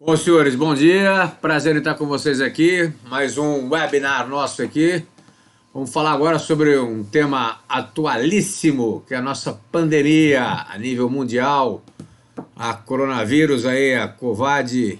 Bom, senhores, bom dia. Prazer em estar com vocês aqui. Mais um webinar nosso aqui. Vamos falar agora sobre um tema atualíssimo, que é a nossa pandemia a nível mundial, a coronavírus aí, a Covid-19.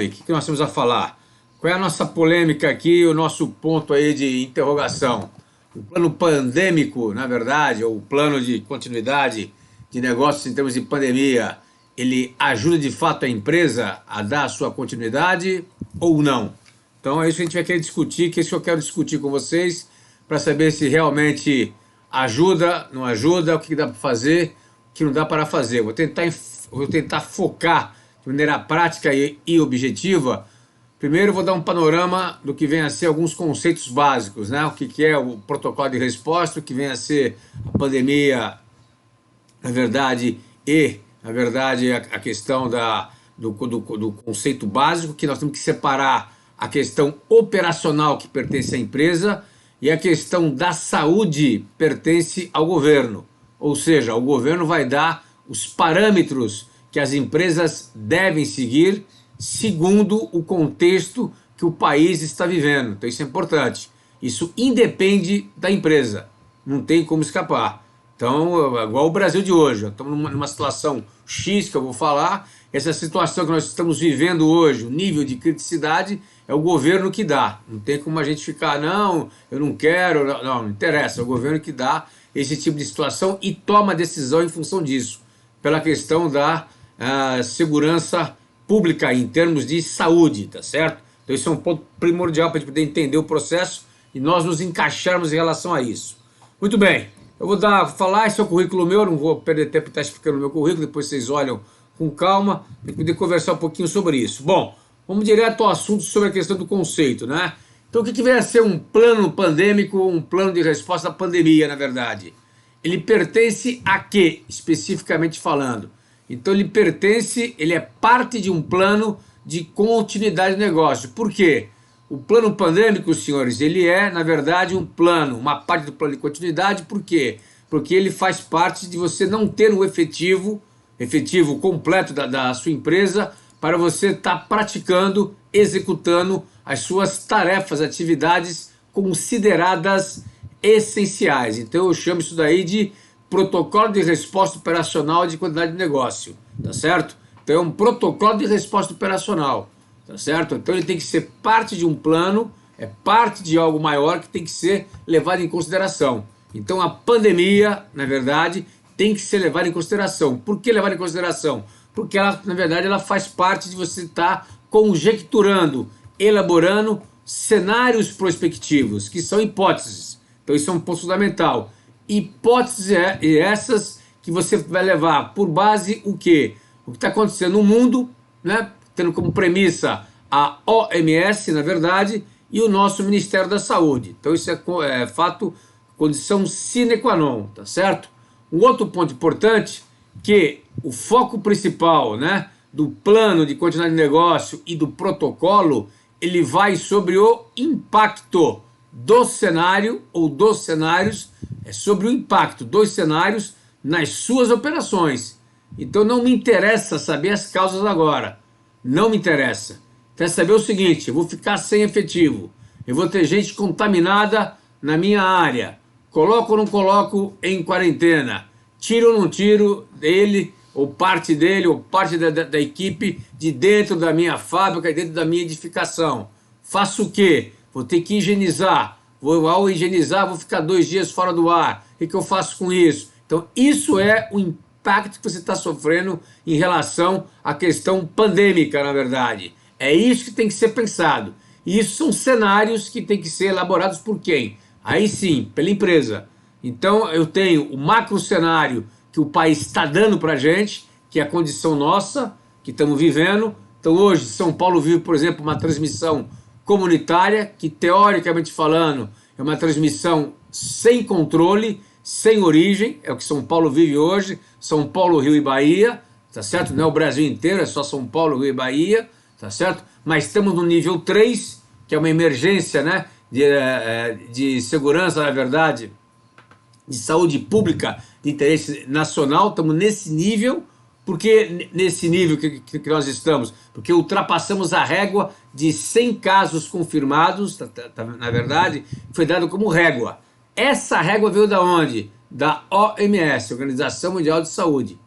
O que nós temos a falar? Qual é a nossa polêmica aqui, o nosso ponto aí de interrogação? O plano pandêmico, na verdade, ou o plano de continuidade de negócios em termos de pandemia, ele ajuda de fato a empresa a dar a sua continuidade ou não? Então é isso que a gente vai querer discutir, que é isso que eu quero discutir com vocês, para saber se realmente ajuda, não ajuda, o que dá para fazer, o que não dá para fazer. Vou tentar focar de maneira prática e objetiva. Primeiro vou dar um panorama do que vem a ser alguns conceitos básicos, né? O que é o protocolo de resposta, o que vem a ser a pandemia, na verdade, a questão do conceito básico, que nós temos que separar a questão operacional que pertence à empresa e a questão da saúde pertence ao governo. Ou seja, o governo vai dar os parâmetros que as empresas devem seguir segundo o contexto que o país está vivendo. Então isso é importante. Isso independe da empresa. Não tem como escapar. Então, igual o Brasil de hoje, estamos numa situação X que eu vou falar, essa situação que nós estamos vivendo hoje, o nível de criticidade, é o governo que dá. Não tem como a gente ficar, não, eu não quero, não interessa, é o governo que dá esse tipo de situação e toma decisão em função disso, pela questão da segurança pública em termos de saúde, tá certo? Então isso é um ponto primordial para a gente poder entender o processo e nós nos encaixarmos em relação a isso. Muito bem. Eu vou falar, esse é o currículo meu, não vou perder tempo em estar explicando o meu currículo, depois vocês olham com calma, para poder conversar um pouquinho sobre isso. Bom, vamos direto ao assunto sobre a questão do conceito, né? Então o que vem a ser um plano pandêmico, um plano de resposta à pandemia, na verdade? Ele pertence a quê, especificamente falando? Então ele é parte de um plano de continuidade de negócio. Por quê? O plano pandêmico, senhores, ele é, na verdade, um plano, uma parte do plano de continuidade. Por quê? Porque ele faz parte de você não ter um efetivo completo da sua empresa para você estar praticando, executando as suas tarefas, atividades consideradas essenciais. Então eu chamo isso daí de protocolo de resposta operacional de quantidade de negócio, tá certo? Então é um protocolo de resposta operacional. Tá certo? Então ele tem que ser parte de um plano, é parte de algo maior que tem que ser levado em consideração. Então a pandemia, na verdade, tem que ser levada em consideração. Por que levar em consideração? Porque ela, na verdade, ela faz parte de você estar conjecturando, elaborando cenários prospectivos, que são hipóteses. Então isso é um ponto fundamental. Hipóteses essas que você vai levar por base o quê? O que está acontecendo no mundo, né? Tendo como premissa a OMS, na verdade, e o nosso Ministério da Saúde. Então isso é fato, condição sine qua non, tá certo? Um outro ponto importante, que o foco principal, né, do plano de continuidade de negócio e do protocolo, ele vai sobre o impacto do cenário ou dos cenários, sobre o impacto dos cenários nas suas operações. Então não me interessa saber as causas agora. Não me interessa. Quer saber o seguinte, eu vou ficar sem efetivo, eu vou ter gente contaminada na minha área, coloco ou não coloco em quarentena, tiro ou não tiro dele, ou parte da equipe de dentro da minha fábrica, dentro da minha edificação. Faço o quê? Vou ter que higienizar, ao higienizar vou ficar 2 dias fora do ar, o que eu faço com isso? Então isso é o impacto que você está sofrendo em relação à questão pandêmica, na verdade. É isso que tem que ser pensado. E isso são cenários que tem que ser elaborados por quem? Aí sim, pela empresa. Então eu tenho o macro cenário que o país está dando para a gente, que é a condição nossa, que estamos vivendo. Então hoje São Paulo vive, por exemplo, uma transmissão comunitária, que teoricamente falando é uma transmissão sem controle, sem origem, é o que São Paulo vive hoje, São Paulo, Rio e Bahia, tá certo? Não é o Brasil inteiro, é só São Paulo, Rio e Bahia, tá certo? Mas estamos no nível 3, que é uma emergência, né, de segurança, na verdade, de saúde pública de interesse nacional, estamos nesse nível. Por que nesse nível que nós estamos? Porque ultrapassamos a régua de 100 casos confirmados, na verdade, foi dado como régua. Essa régua veio da onde? Da OMS, Organização Mundial de Saúde.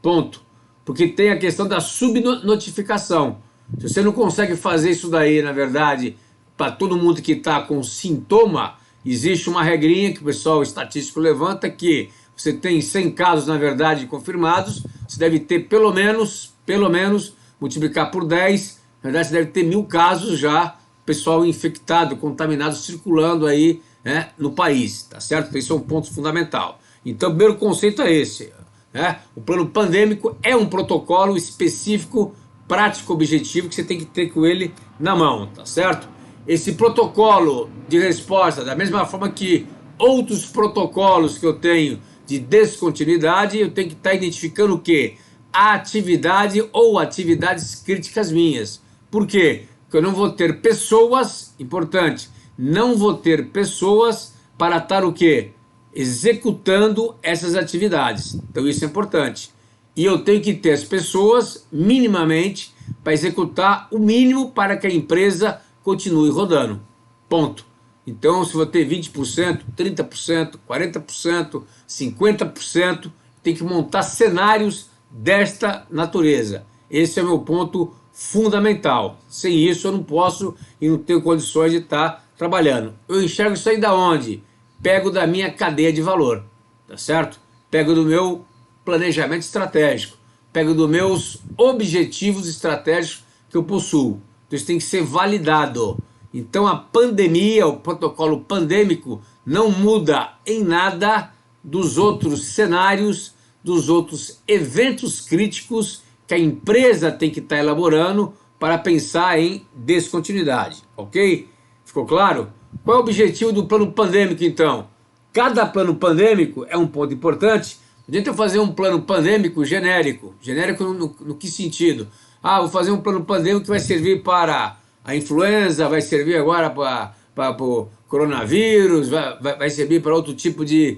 Ponto. Porque tem a questão da subnotificação. Se você não consegue fazer isso daí, na verdade, para todo mundo que está com sintoma, existe uma regrinha que o pessoal estatístico levanta que você tem 100 casos, na verdade, confirmados, você deve ter pelo menos, multiplicar por 10, na verdade você deve ter 1.000 casos já, pessoal infectado, contaminado, circulando aí, né, no país, tá certo? Então, isso é um ponto fundamental. Então, o primeiro conceito é esse, né? O plano pandêmico é um protocolo específico, prático, objetivo, que você tem que ter com ele na mão, tá certo? Esse protocolo de resposta, da mesma forma que outros protocolos que eu tenho de descontinuidade, eu tenho que estar identificando o quê? A atividade ou atividades críticas minhas. Por quê? Porque eu não vou ter pessoas, importante, não vou ter pessoas para estar o quê? Executando essas atividades. Então isso é importante. E eu tenho que ter as pessoas minimamente para executar o mínimo para que a empresa continue rodando. Ponto. Então, se vou ter 20%, 30%, 40%, 50%, tem que montar cenários desta natureza. Esse é o meu ponto fundamental. Sem isso, eu não posso e não tenho condições de estar trabalhando. Eu enxergo isso aí da onde? Pego da minha cadeia de valor, tá certo? Pego do meu planejamento estratégico, pego dos meus objetivos estratégicos que eu possuo. Então, isso tem que ser validado. Então a pandemia, o protocolo pandêmico, não muda em nada dos outros cenários, dos outros eventos críticos que a empresa tem que estar elaborando para pensar em descontinuidade, ok? Ficou claro? Qual é o objetivo do plano pandêmico, então? Cada plano pandêmico é um ponto importante. A gente vai fazer um plano pandêmico genérico. Genérico no que sentido? Ah, vou fazer um plano pandêmico que vai servir para a influenza, vai servir agora para o coronavírus, vai servir para outro tipo de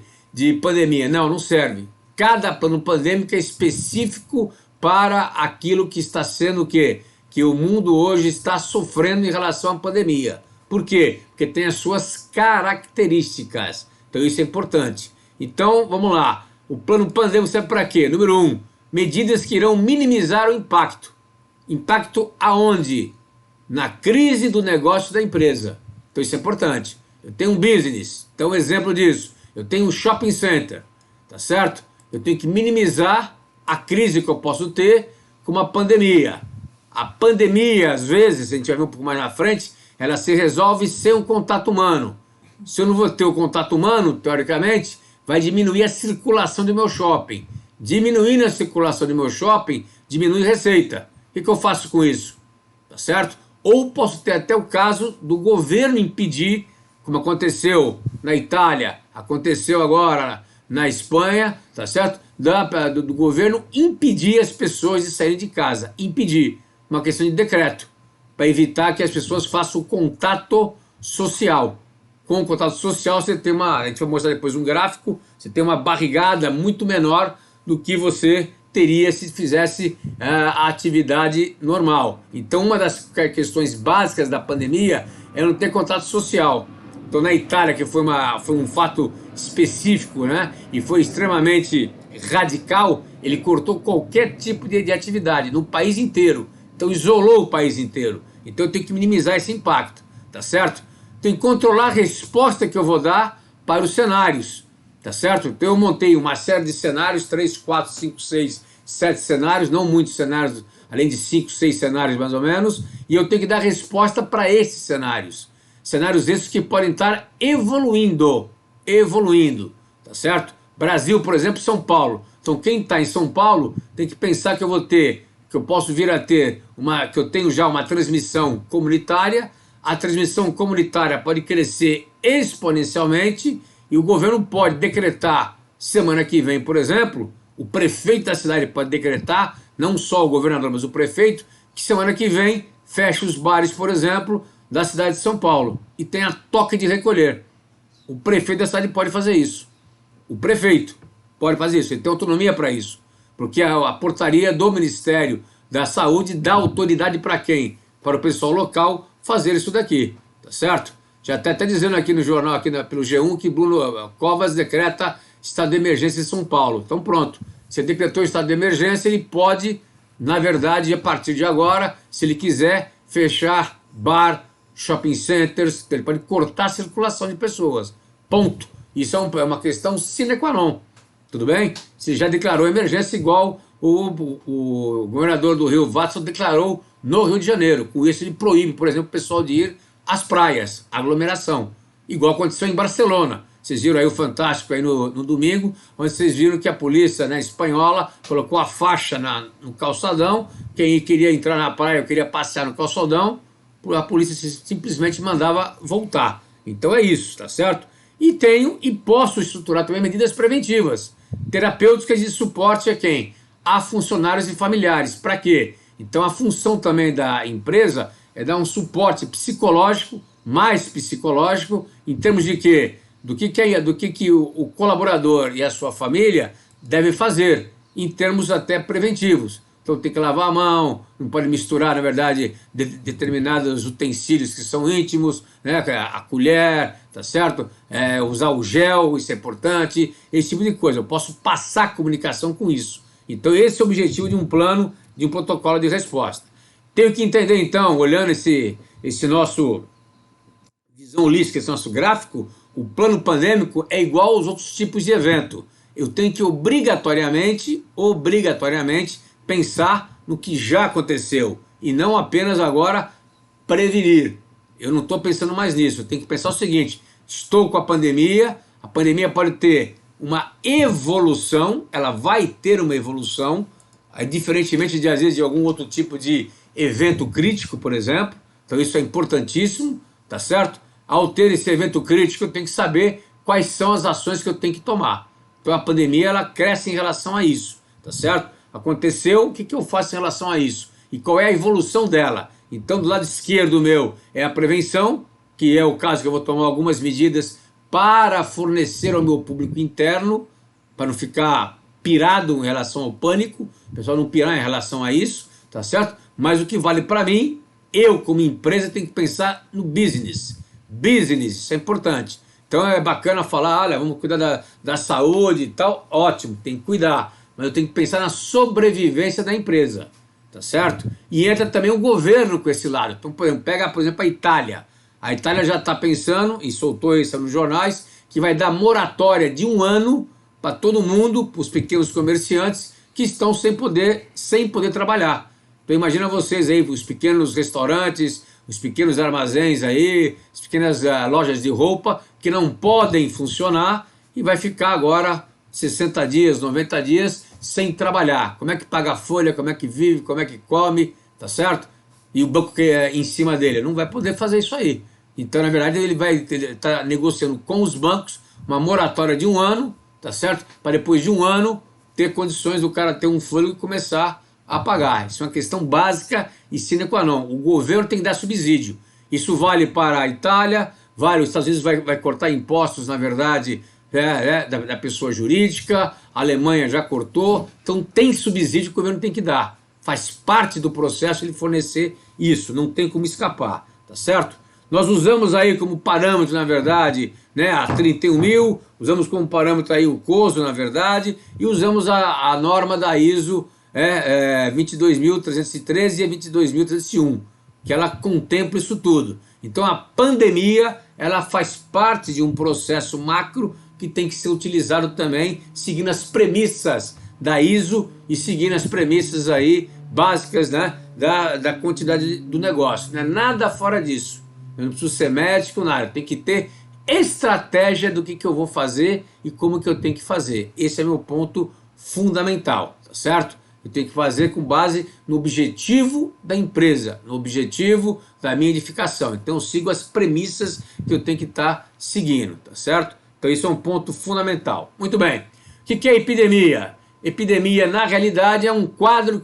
pandemia. Não, não serve. Cada plano pandêmico é específico para aquilo que está sendo o quê? Que o mundo hoje está sofrendo em relação à pandemia. Por quê? Porque tem as suas características. Então isso é importante. Então, vamos lá. O plano pandêmico serve para quê? Número 1, medidas que irão minimizar o impacto. Impacto aonde? Na crise do negócio da empresa. Então isso é importante. Eu tenho um business, então um exemplo disso. Eu tenho um shopping center, tá certo? Eu tenho que minimizar a crise que eu posso ter com uma pandemia. A pandemia, às vezes, a gente vai ver um pouco mais na frente, ela se resolve sem um contato humano. Se eu não vou ter o contato humano, teoricamente, vai diminuir a circulação do meu shopping. Diminuindo a circulação do meu shopping, diminui a receita. O que eu faço com isso? Tá certo? Ou posso ter até o caso do governo impedir, como aconteceu na Itália, aconteceu agora na Espanha, tá certo? Do governo impedir as pessoas de saírem de casa. Impedir. Uma questão de decreto. Para evitar que as pessoas façam contato social. Com o contato social você tem a gente vai mostrar depois um gráfico, você tem uma barrigada muito menor do que você teria se fizesse a atividade normal. Então uma das questões básicas da pandemia é não ter contato social. Então na Itália, que foi um fato específico, né, e foi extremamente radical, ele cortou qualquer tipo de atividade no país inteiro. Então isolou o país inteiro. Então eu tenho que minimizar esse impacto, tá certo? Tem que controlar a resposta que eu vou dar para os cenários, tá certo? Então eu montei uma série de cenários, 3, 4, 5, 6, 7 cenários, não muitos cenários, além de 5, 6 cenários mais ou menos, e eu tenho que dar resposta para esses cenários. Cenários esses que podem estar evoluindo, tá certo? Brasil, por exemplo, São Paulo. Então quem está em São Paulo tem que pensar que eu posso vir a ter, que eu tenho já uma transmissão comunitária. A transmissão comunitária pode crescer exponencialmente e o governo pode decretar, semana que vem, por exemplo, o prefeito da cidade pode decretar, não só o governador, mas o prefeito, que semana que vem fecha os bares, por exemplo, da cidade de São Paulo e tenha toque de recolher. O prefeito da cidade pode fazer isso. O prefeito pode fazer isso, ele tem autonomia para isso. Porque a portaria do Ministério da Saúde dá autoridade para quem? Para o pessoal local fazer isso daqui, tá certo? Já até está dizendo aqui no jornal, pelo G1, que Bruno Covas decreta estado de emergência em São Paulo. Então pronto, se ele decretou estado de emergência, ele pode, na verdade, a partir de agora, se ele quiser, fechar bar, shopping centers, ele pode cortar a circulação de pessoas. Ponto. Isso é uma questão sine qua non. Tudo bem? Se já declarou emergência, igual o governador do Rio, Watson, declarou no Rio de Janeiro. Com isso ele proíbe, por exemplo, o pessoal de ir às praias, aglomeração. Igual aconteceu em Barcelona. Vocês viram aí o Fantástico aí no domingo, onde vocês viram que a polícia, né, espanhola colocou a faixa no calçadão. Quem queria entrar na praia, queria passear no calçadão, a polícia simplesmente mandava voltar. Então é isso, tá certo? E posso estruturar também medidas preventivas, terapêuticas de suporte a quem? A funcionários e familiares. Para quê? Então a função também da empresa é dar um suporte psicológico, mais psicológico, em termos de quê? Do que o colaborador e a sua família devem fazer, em termos até preventivos. Então tem que lavar a mão, não pode misturar, na verdade, determinados utensílios que são íntimos, né? A colher, tá certo? Usar o gel, isso é importante, esse tipo de coisa. Eu posso passar comunicação com isso. Então esse é o objetivo de um plano, de um protocolo de resposta. Tenho que entender então, olhando esse nosso visão holística, esse nosso gráfico, o plano pandêmico é igual aos outros tipos de evento. Eu tenho que obrigatoriamente pensar no que já aconteceu e não apenas agora prevenir. Eu não estou pensando mais nisso, eu tenho que pensar o seguinte: estou com a pandemia pode ter uma evolução, ela vai ter uma evolução, diferentemente de às vezes de algum outro tipo de evento crítico, por exemplo. Então isso é importantíssimo, tá certo? Ao ter esse evento crítico, eu tenho que saber quais são as ações que eu tenho que tomar. Então a pandemia, ela cresce em relação a isso, tá certo? Aconteceu, o que eu faço em relação a isso? E qual é a evolução dela? Então do lado esquerdo meu é a prevenção, que é o caso que eu vou tomar algumas medidas para fornecer ao meu público interno, para não ficar pirado em relação ao pânico, o pessoal não pirar em relação a isso, tá certo? Mas o que vale para mim, eu como empresa tenho que pensar no business. Business, isso é importante. Então é bacana falar, olha, vamos cuidar da saúde e tal, ótimo, tem que cuidar, mas eu tenho que pensar na sobrevivência da empresa, tá certo? E entra também o governo com esse lado. Então, pega, por exemplo, a Itália. A Itália já está pensando, e soltou isso nos jornais, que vai dar moratória de 1 ano para todo mundo, para os pequenos comerciantes que estão sem poder trabalhar. Então imagina vocês aí, os pequenos restaurantes, os pequenos armazéns aí, as pequenas lojas de roupa que não podem funcionar e vai ficar agora 60 dias, 90 dias sem trabalhar. Como é que paga a folha, como é que vive, como é que come, tá certo? E o banco que é em cima dele não vai poder fazer isso aí. Então, na verdade, ele vai estar negociando com os bancos uma moratória de 1 ano, tá certo? Para depois de 1 ano ter condições do cara ter um fôlego e começar a pagar. Isso é uma questão básica e sine qua non. O governo tem que dar subsídio. Isso vale para a Itália, vale, os Estados Unidos vai cortar impostos, na verdade, da pessoa jurídica, a Alemanha já cortou, então tem subsídio que o governo tem que dar. Faz parte do processo ele fornecer isso, não tem como escapar, tá certo? Nós usamos aí como parâmetro, na verdade, né, a 31 mil, usamos como parâmetro aí o COSO, na verdade, e usamos a norma da ISO 22.313 e 22.301, que ela contempla isso tudo. Então a pandemia, ela faz parte de um processo macro que tem que ser utilizado também, seguindo as premissas da ISO e seguindo as premissas aí básicas, né, da quantidade do negócio. Não é nada fora disso. Eu não preciso ser médico, nada. Tem que ter estratégia do que eu vou fazer e como que eu tenho que fazer. Esse é meu ponto fundamental, tá certo? Eu tenho que fazer com base no objetivo da empresa, no objetivo da minha edificação. Então eu sigo as premissas que eu tenho que estar seguindo, tá certo? Então isso é um ponto fundamental. Muito bem. O que é epidemia? Epidemia, na realidade, é um quadro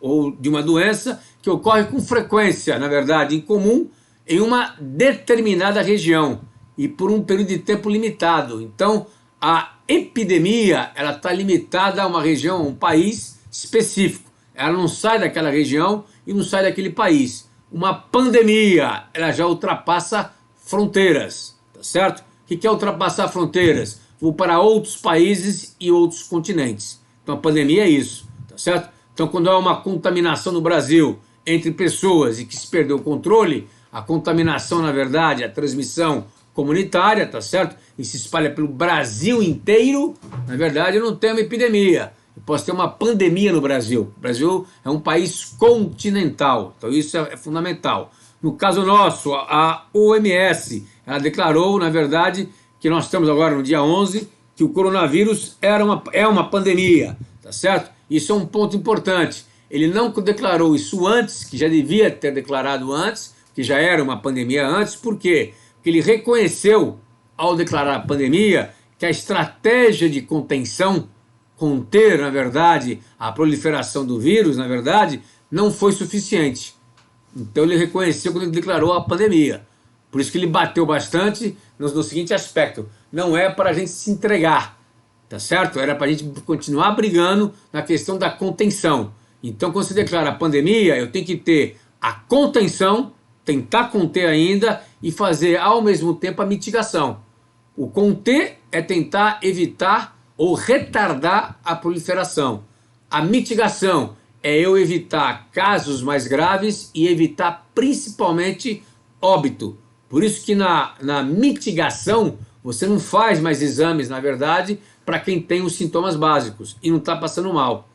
ou de uma doença que ocorre com frequência, na verdade, em comum, em uma determinada região e por um período de tempo limitado. Então, A epidemia, ela está limitada a uma região, a um país específico. Ela não sai daquela região e não sai daquele país. Uma pandemia, ela já ultrapassa fronteiras, tá certo? O que é ultrapassar fronteiras? Vou para outros países e outros continentes. Então a pandemia é isso, tá certo? Então quando há uma contaminação no Brasil entre pessoas e que se perdeu o controle, a contaminação, na verdade, a transmissão comunitária, tá certo? E se espalha pelo Brasil inteiro, na verdade eu não tenho uma epidemia. Eu posso ter uma pandemia no Brasil. O Brasil é um país continental, então isso é fundamental. No caso nosso, a OMS, ela declarou, na verdade, que nós estamos agora no dia 11, que o coronavírus é uma pandemia, tá certo? Isso é um ponto importante. Ele não declarou isso antes, que já devia ter declarado antes, que já era uma pandemia antes. Por quê? Porque ele reconheceu, ao declarar a pandemia, que a estratégia de contenção, conter, na verdade, a proliferação do vírus, na verdade, não foi suficiente. Então ele reconheceu quando ele declarou a pandemia. Por isso que ele bateu bastante no seguinte aspecto: não é para a gente se entregar, tá certo? Era para a gente continuar brigando na questão da contenção. Então, quando se declara a pandemia, eu tenho que ter a contenção, tentar conter ainda e fazer ao mesmo tempo a mitigação. O conter é tentar evitar ou retardar a proliferação. A mitigação é eu evitar casos mais graves e evitar principalmente óbito. Por isso que na mitigação você não faz mais exames, na verdade, para quem tem os sintomas básicos e não está passando mal.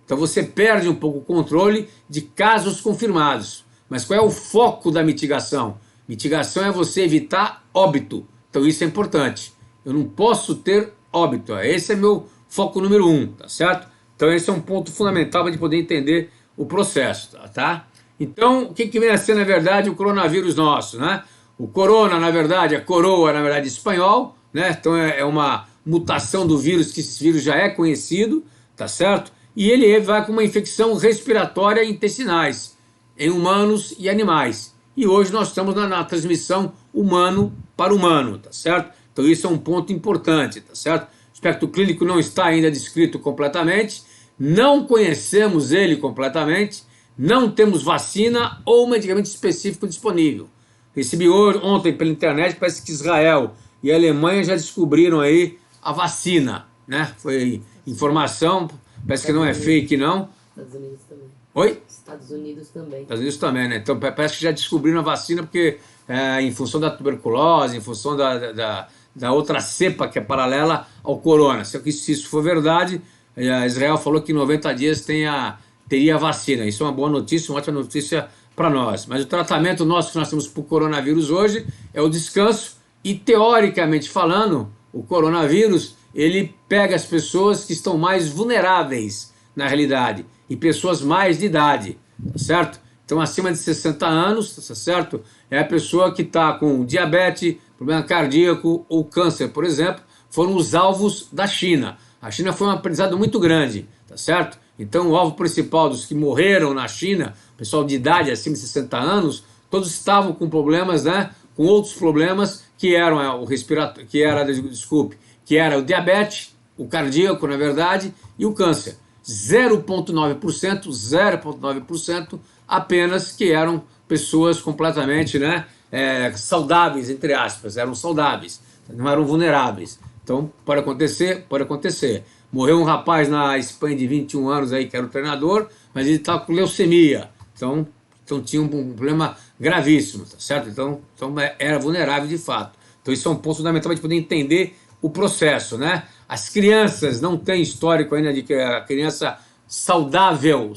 Então você perde um pouco o controle de casos confirmados. Mas qual é o foco da mitigação? Mitigação é você evitar óbito. Então isso é importante. Eu não posso ter óbito. Esse é meu foco número 1, tá certo? Então esse é um ponto fundamental para a gente poder entender o processo, tá? Então o que vem a ser, na verdade, o coronavírus nosso, né? O corona, na verdade, a coroa, na verdade, espanhol, né? Então é uma mutação do vírus, que esse vírus já é conhecido, tá certo? E ele vai com uma infecção respiratória e intestinais, em humanos e animais. E hoje nós estamos na transmissão humano para humano, tá certo? Então isso é um ponto importante, tá certo? O aspecto clínico não está ainda descrito completamente, não conhecemos ele completamente, não temos vacina ou medicamento específico disponível. Recebi ontem pela internet, parece que Israel e a Alemanha já descobriram aí a vacina, né? Foi informação, parece que não é fake não. Estados Unidos também. Oi? Estados Unidos também. Estados Unidos também, né? Então parece que já descobriram a vacina porque em função da tuberculose, em função da outra cepa que é paralela ao corona. Se isso for verdade, Israel falou que em 90 dias teria vacina. Isso é uma boa notícia, uma ótima notícia para nós. Mas o tratamento nosso que nós temos para o coronavírus hoje é o descanso e, teoricamente falando, o coronavírus ele pega as pessoas que estão mais vulneráveis na realidade e pessoas mais de idade, tá certo? Então acima de 60 anos, tá certo? É a pessoa que está com diabetes, problema cardíaco ou câncer, por exemplo, foram os alvos da China. A China foi um aprendizado muito grande, tá certo? Então o alvo principal dos que morreram na China, pessoal de idade acima de 60 anos, todos estavam com problemas, né? Com outros problemas que eram o respiratório, que era o diabetes, o cardíaco, na verdade, e o câncer. 0,9% apenas que eram pessoas completamente, né, saudáveis, entre aspas, eram saudáveis, não eram vulneráveis. Então, pode acontecer, pode acontecer. Morreu um rapaz na Espanha de 21 anos aí, que era o treinador, mas ele estava com leucemia, então tinha um problema gravíssimo, tá certo? Então era vulnerável de fato. Então isso é um ponto fundamental para a gente poder entender o processo, né? As crianças não têm histórico ainda de que a criança saudável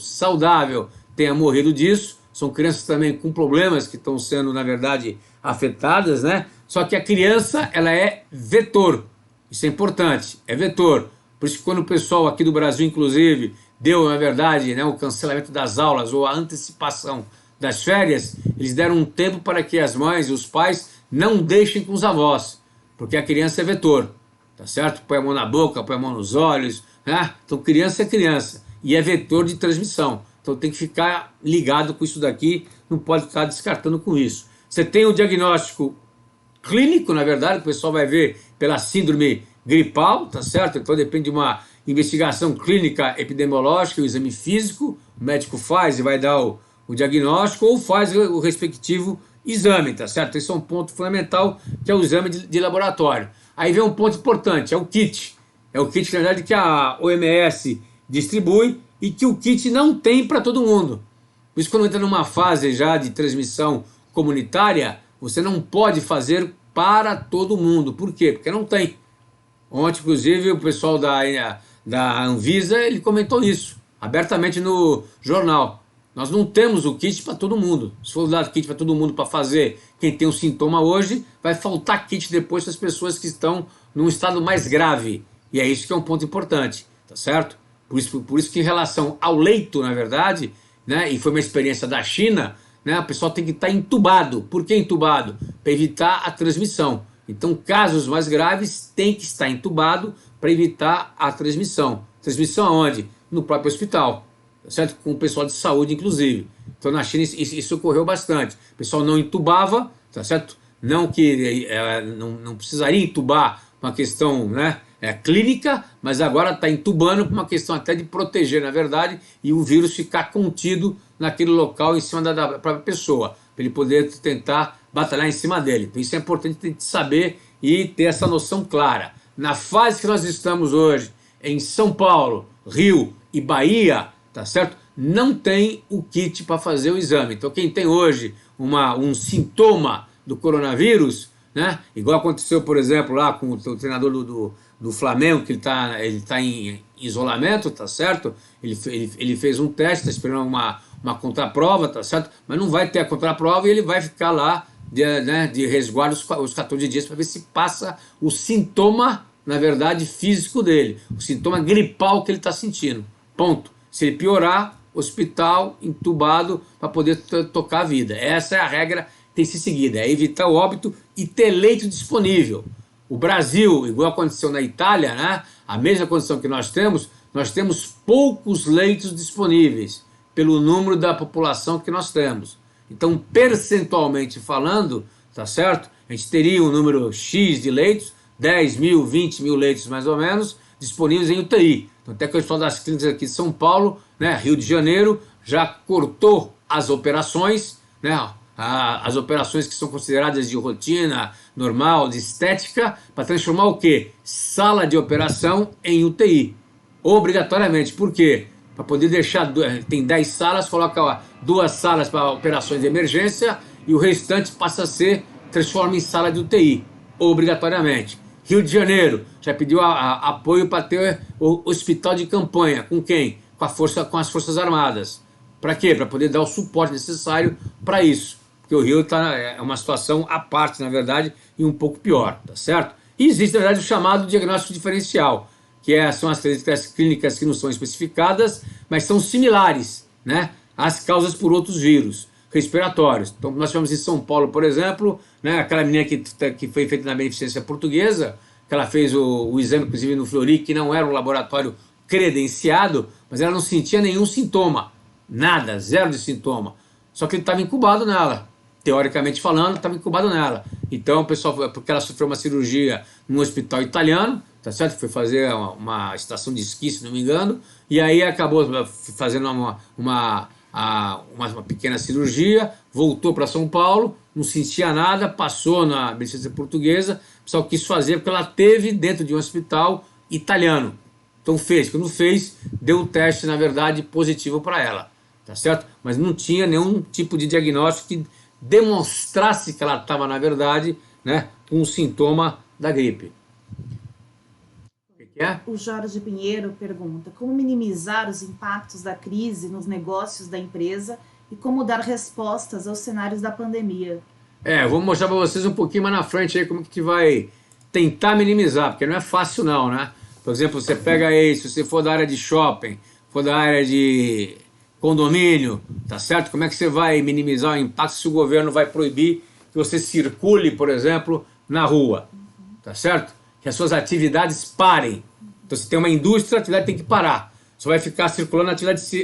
tenha morrido disso. São crianças também com problemas que estão sendo, na verdade, afetadas, né? Só que a criança, ela é vetor. Isso é importante, é vetor. Por isso que quando o pessoal aqui do Brasil, inclusive, deu, na verdade, né, o cancelamento das aulas ou a antecipação das férias, eles deram um tempo para que as mães e os pais não deixem com os avós, porque a criança é vetor, tá certo? Põe a mão na boca, põe a mão nos olhos, né? Então criança é criança e é vetor de transmissão. Então tem que ficar ligado com isso daqui, não pode estar descartando com isso. Você tem o diagnóstico clínico, na verdade, o pessoal vai ver pela síndrome gripal, tá certo? Então depende de uma investigação clínica epidemiológica, o exame físico, o médico faz e vai dar o diagnóstico, ou faz o respectivo exame, tá certo? Esse é um ponto fundamental, que é o exame de laboratório. Aí vem um ponto importante, é o kit. É o kit, na verdade, que a OMS distribui e que o kit não tem para todo mundo. Por isso, quando entra numa fase já de transmissão comunitária, você não pode fazer para todo mundo. Por quê? Porque não tem. Ontem, inclusive, o pessoal da Anvisa, ele comentou isso, abertamente no jornal. Nós não temos o kit para todo mundo. Se for dar kit para todo mundo para fazer quem tem um sintoma hoje, vai faltar kit depois para as pessoas que estão num estado mais grave. E é isso que é um ponto importante, tá certo? Por isso que em relação ao leito, na verdade, né, e foi uma experiência da China, né, o pessoal tem que estar entubado. Por que entubado? Para evitar a transmissão. Então, casos mais graves tem que estar entubado para evitar a transmissão. Transmissão aonde? No próprio hospital, tá certo? Com o pessoal de saúde, inclusive. Então, na China, isso ocorreu bastante. O pessoal não entubava, tá certo? Não que não precisaria entubar uma questão, né, clínica, mas agora está entubando por uma questão até de proteger, na verdade, e o vírus ficar contido naquele local em cima da própria pessoa, para ele poder tentar batalhar em cima dele. Então isso é importante a gente saber e ter essa noção clara. Na fase que nós estamos hoje, em São Paulo, Rio e Bahia, tá certo? Não tem o kit para fazer o exame. Então quem tem hoje um sintoma do coronavírus, né? Igual aconteceu, por exemplo, lá com o treinador do Flamengo, que ele tá em isolamento, tá certo? Ele fez um teste, está esperando uma contraprova, tá certo? Mas não vai ter a contraprova e ele vai ficar lá de resguardo os 14 dias para ver se passa o sintoma, na verdade, físico dele, o sintoma gripal que ele está sentindo. Ponto. Se ele piorar, hospital, entubado, para poder tocar a vida. Essa é a regra que tem que ser seguida, é evitar o óbito e ter leito disponível. O Brasil, igual aconteceu na Itália, né? A mesma condição que nós temos poucos leitos disponíveis pelo número da população que nós temos. Então, percentualmente falando, tá certo? A gente teria um número X de leitos, 10 mil, 20 mil leitos mais ou menos, disponíveis em UTI. Então, até que o pessoal das clínicas aqui de São Paulo, né, Rio de Janeiro, já cortou as operações, né? As operações que são consideradas de rotina, normal, de estética, para transformar o quê? Sala de operação em UTI. Obrigatoriamente. Por quê? Para poder deixar, tem 10 salas, coloca 2 salas para operações de emergência e o restante passa a ser, transforma em sala de UTI. Obrigatoriamente. Rio de Janeiro já pediu apoio para ter o hospital de campanha. Com quem? Com as Forças Armadas. Para quê? Para poder dar o suporte necessário para isso. Porque o Rio é uma situação à parte, na verdade, e um pouco pior, tá certo? E existe, na verdade, o chamado diagnóstico diferencial, que são as clínicas que não são especificadas, mas são similares, né, às causas por outros vírus respiratórios. Então, nós tivemos em São Paulo, por exemplo, né, aquela menina que foi feita na Beneficência Portuguesa, que ela fez o exame, inclusive, no Fleury, que não era um laboratório credenciado, mas ela não sentia nenhum sintoma, nada, zero de sintoma. Só que ele estava incubado nela. Teoricamente falando, estava incubado nela. Então, o pessoal, porque ela sofreu uma cirurgia num hospital italiano, tá certo? Foi fazer uma estação de esqui, se não me engano, e aí acabou fazendo uma pequena cirurgia, voltou para São Paulo, não sentia nada, passou na Beneficência Portuguesa, o pessoal quis fazer porque ela teve dentro de um hospital italiano. Então fez, quando fez, deu o teste, na verdade, positivo para ela, tá certo? Mas não tinha nenhum tipo de diagnóstico que demonstrasse que ela estava, na verdade, né, com um sintoma da gripe. O que é? O Jorge Pinheiro pergunta: como minimizar os impactos da crise nos negócios da empresa e como dar respostas aos cenários da pandemia? Vou mostrar para vocês um pouquinho mais na frente aí como que a gente vai tentar minimizar, porque não é fácil não, né? Por exemplo, você pega aí, se você for da área de shopping, for da área de condomínio, tá certo? Como é que você vai minimizar o impacto se o governo vai proibir que você circule, por exemplo, na rua, tá certo? Que as suas atividades parem. Então, se tem uma indústria, a atividade tem que parar. Só vai ficar circulando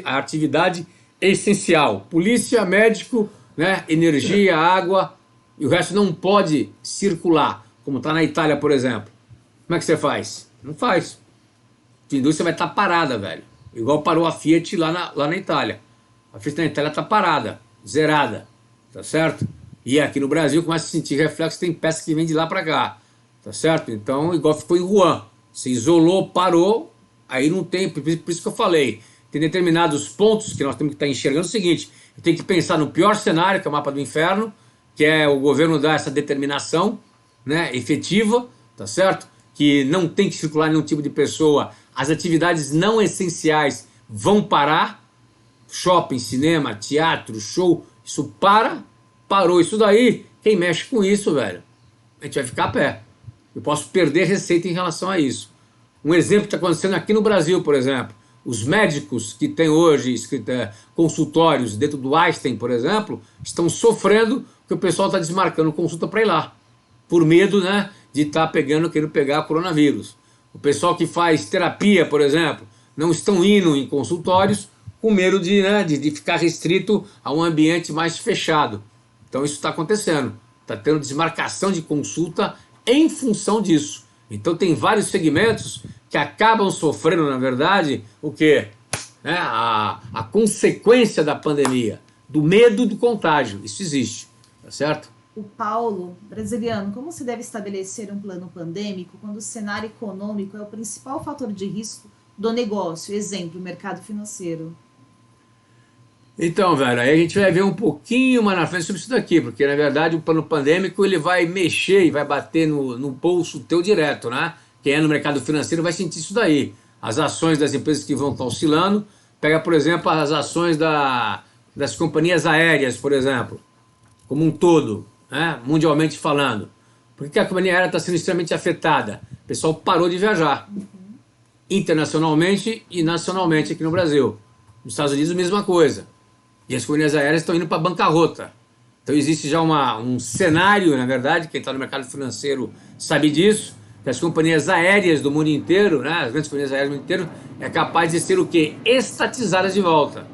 a atividade essencial. Polícia, médico, né, energia, água, e o resto não pode circular, como está na Itália, por exemplo. Como é que você faz? Não faz. A indústria vai estar parada, velho. Igual parou a Fiat lá na Itália. A Fiat na Itália está parada, zerada, tá certo? E aqui no Brasil começa a sentir reflexo, tem peça que vem de lá para cá, tá certo? Então, igual ficou em Wuhan. Se isolou, parou, aí não tem, por isso que eu falei, tem determinados pontos que nós temos que estar enxergando o seguinte, tem que pensar no pior cenário, que é o mapa do inferno, que é o governo dar essa determinação, né, efetiva, tá certo? Que não tem que circular nenhum tipo de pessoa, as atividades não essenciais vão parar, shopping, cinema, teatro, show, isso parou. Isso daí, quem mexe com isso, velho, a gente vai ficar a pé. Eu posso perder receita em relação a isso. Um exemplo que está acontecendo aqui no Brasil, por exemplo, os médicos que têm hoje consultórios dentro do Einstein, por exemplo, estão sofrendo porque o pessoal está desmarcando consulta para ir lá, por medo, né, de estar querendo pegar coronavírus. O pessoal que faz terapia, por exemplo, não estão indo em consultórios com medo de ficar restrito a um ambiente mais fechado. Então isso está acontecendo. Está tendo desmarcação de consulta em função disso. Então tem vários segmentos que acabam sofrendo, na verdade, o quê? A consequência da pandemia, do medo do contágio. Isso existe, tá certo? O Paulo, brasiliano, como se deve estabelecer um plano pandêmico quando o cenário econômico é o principal fator de risco do negócio? Exemplo, mercado financeiro. Então, velho, aí a gente vai ver um pouquinho mais na frente sobre isso daqui, porque na verdade o plano pandêmico ele vai mexer e vai bater no bolso teu direto, né? Quem é no mercado financeiro vai sentir isso daí. As ações das empresas que vão estar oscilando, pega, por exemplo, as ações das companhias aéreas, por exemplo, como um todo, né? Mundialmente falando. Por que a companhia aérea está sendo extremamente afetada? O pessoal parou de viajar, internacionalmente e nacionalmente aqui no Brasil. Nos Estados Unidos, a mesma coisa. E as companhias aéreas estão indo para bancarrota. Então existe já um cenário, na verdade, quem está no mercado financeiro sabe disso, que as companhias aéreas do mundo inteiro, né, as grandes companhias aéreas do mundo inteiro, é capaz de ser o quê? Estatizadas de volta.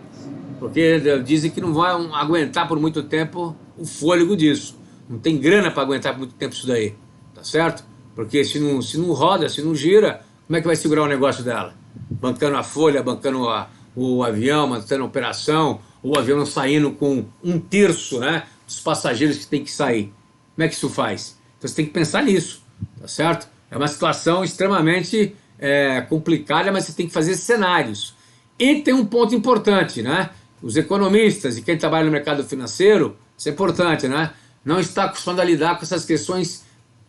Porque dizem que não vão aguentar por muito tempo o fôlego disso. Não tem grana para aguentar por muito tempo isso daí. Tá certo? Porque se não roda, se não gira, como é que vai segurar o negócio dela? Bancando a folha, bancando o avião, mantendo a operação, o avião saindo com 1/3, né, dos passageiros que tem que sair. Como é que isso faz? Então você tem que pensar nisso, tá certo? É uma situação extremamente complicada, mas você tem que fazer cenários. E tem um ponto importante, né? Os economistas e quem trabalha no mercado financeiro, isso é importante, né? Não está acostumado a lidar com essas questões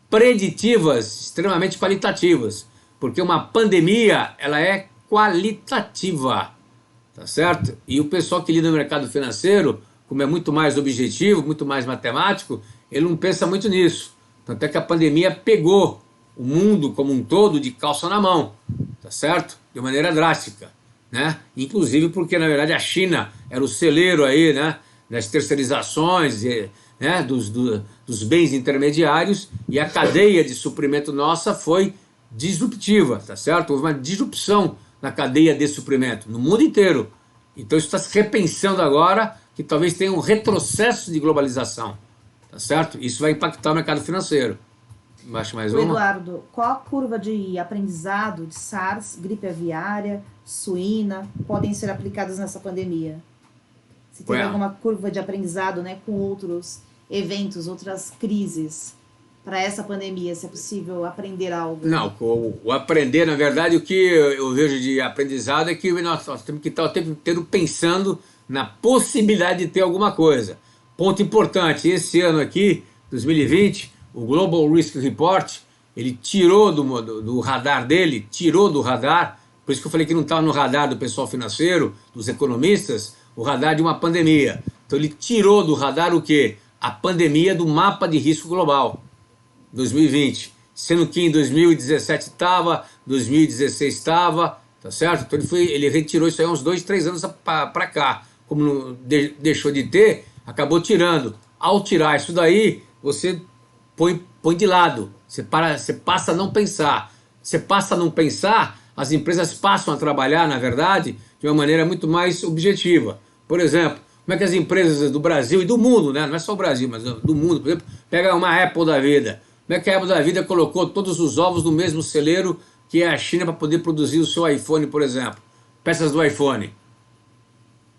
preditivas, extremamente qualitativas, porque uma pandemia, ela é qualitativa. Tá certo? E o pessoal que lida no mercado financeiro, como é muito mais objetivo, muito mais matemático, ele não pensa muito nisso. Tanto é que a pandemia pegou o mundo como um todo de calça na mão, tá certo? De maneira drástica, né? Inclusive porque, na verdade, a China era o celeiro aí, né, das terceirizações, né, dos bens intermediários, e a cadeia de suprimento nossa foi disruptiva, tá certo? Houve uma disrupção na cadeia de suprimento, no mundo inteiro. Então isso está se repensando agora, que talvez tenha um retrocesso de globalização, tá certo? Isso vai impactar o mercado financeiro. Acho mais uma. Eduardo, qual a curva de aprendizado de SARS, gripe aviária, suína, podem ser aplicadas nessa pandemia? Se tem alguma curva de aprendizado, né, com outros eventos, outras crises, para essa pandemia, se é possível aprender algo? Não, o aprender, na verdade, o que eu vejo de aprendizado é que nós temos que estar o tempo inteiro pensando na possibilidade de ter alguma coisa. Ponto importante, esse ano aqui, 2020, o Global Risk Report, ele tirou do radar dele, por isso que eu falei que não estava no radar do pessoal financeiro, dos economistas, o radar de uma pandemia. Então ele tirou do radar o quê? A pandemia do mapa de risco global. 2020, sendo que em 2017 estava, 2016 estava, tá certo? Então ele retirou isso aí uns 2, 3 anos para cá. Como não deixou de ter, acabou tirando. Ao tirar isso daí, você põe de lado, você passa a não pensar. Você passa a não pensar, as empresas passam a trabalhar, na verdade, de uma maneira muito mais objetiva. Por exemplo, como é que as empresas do Brasil e do mundo, né? Não é só o Brasil, mas do mundo, por exemplo, pega uma Apple da vida. Como é que a Apple da vida colocou todos os ovos no mesmo celeiro que é a China para poder produzir o seu iPhone, por exemplo? Peças do iPhone.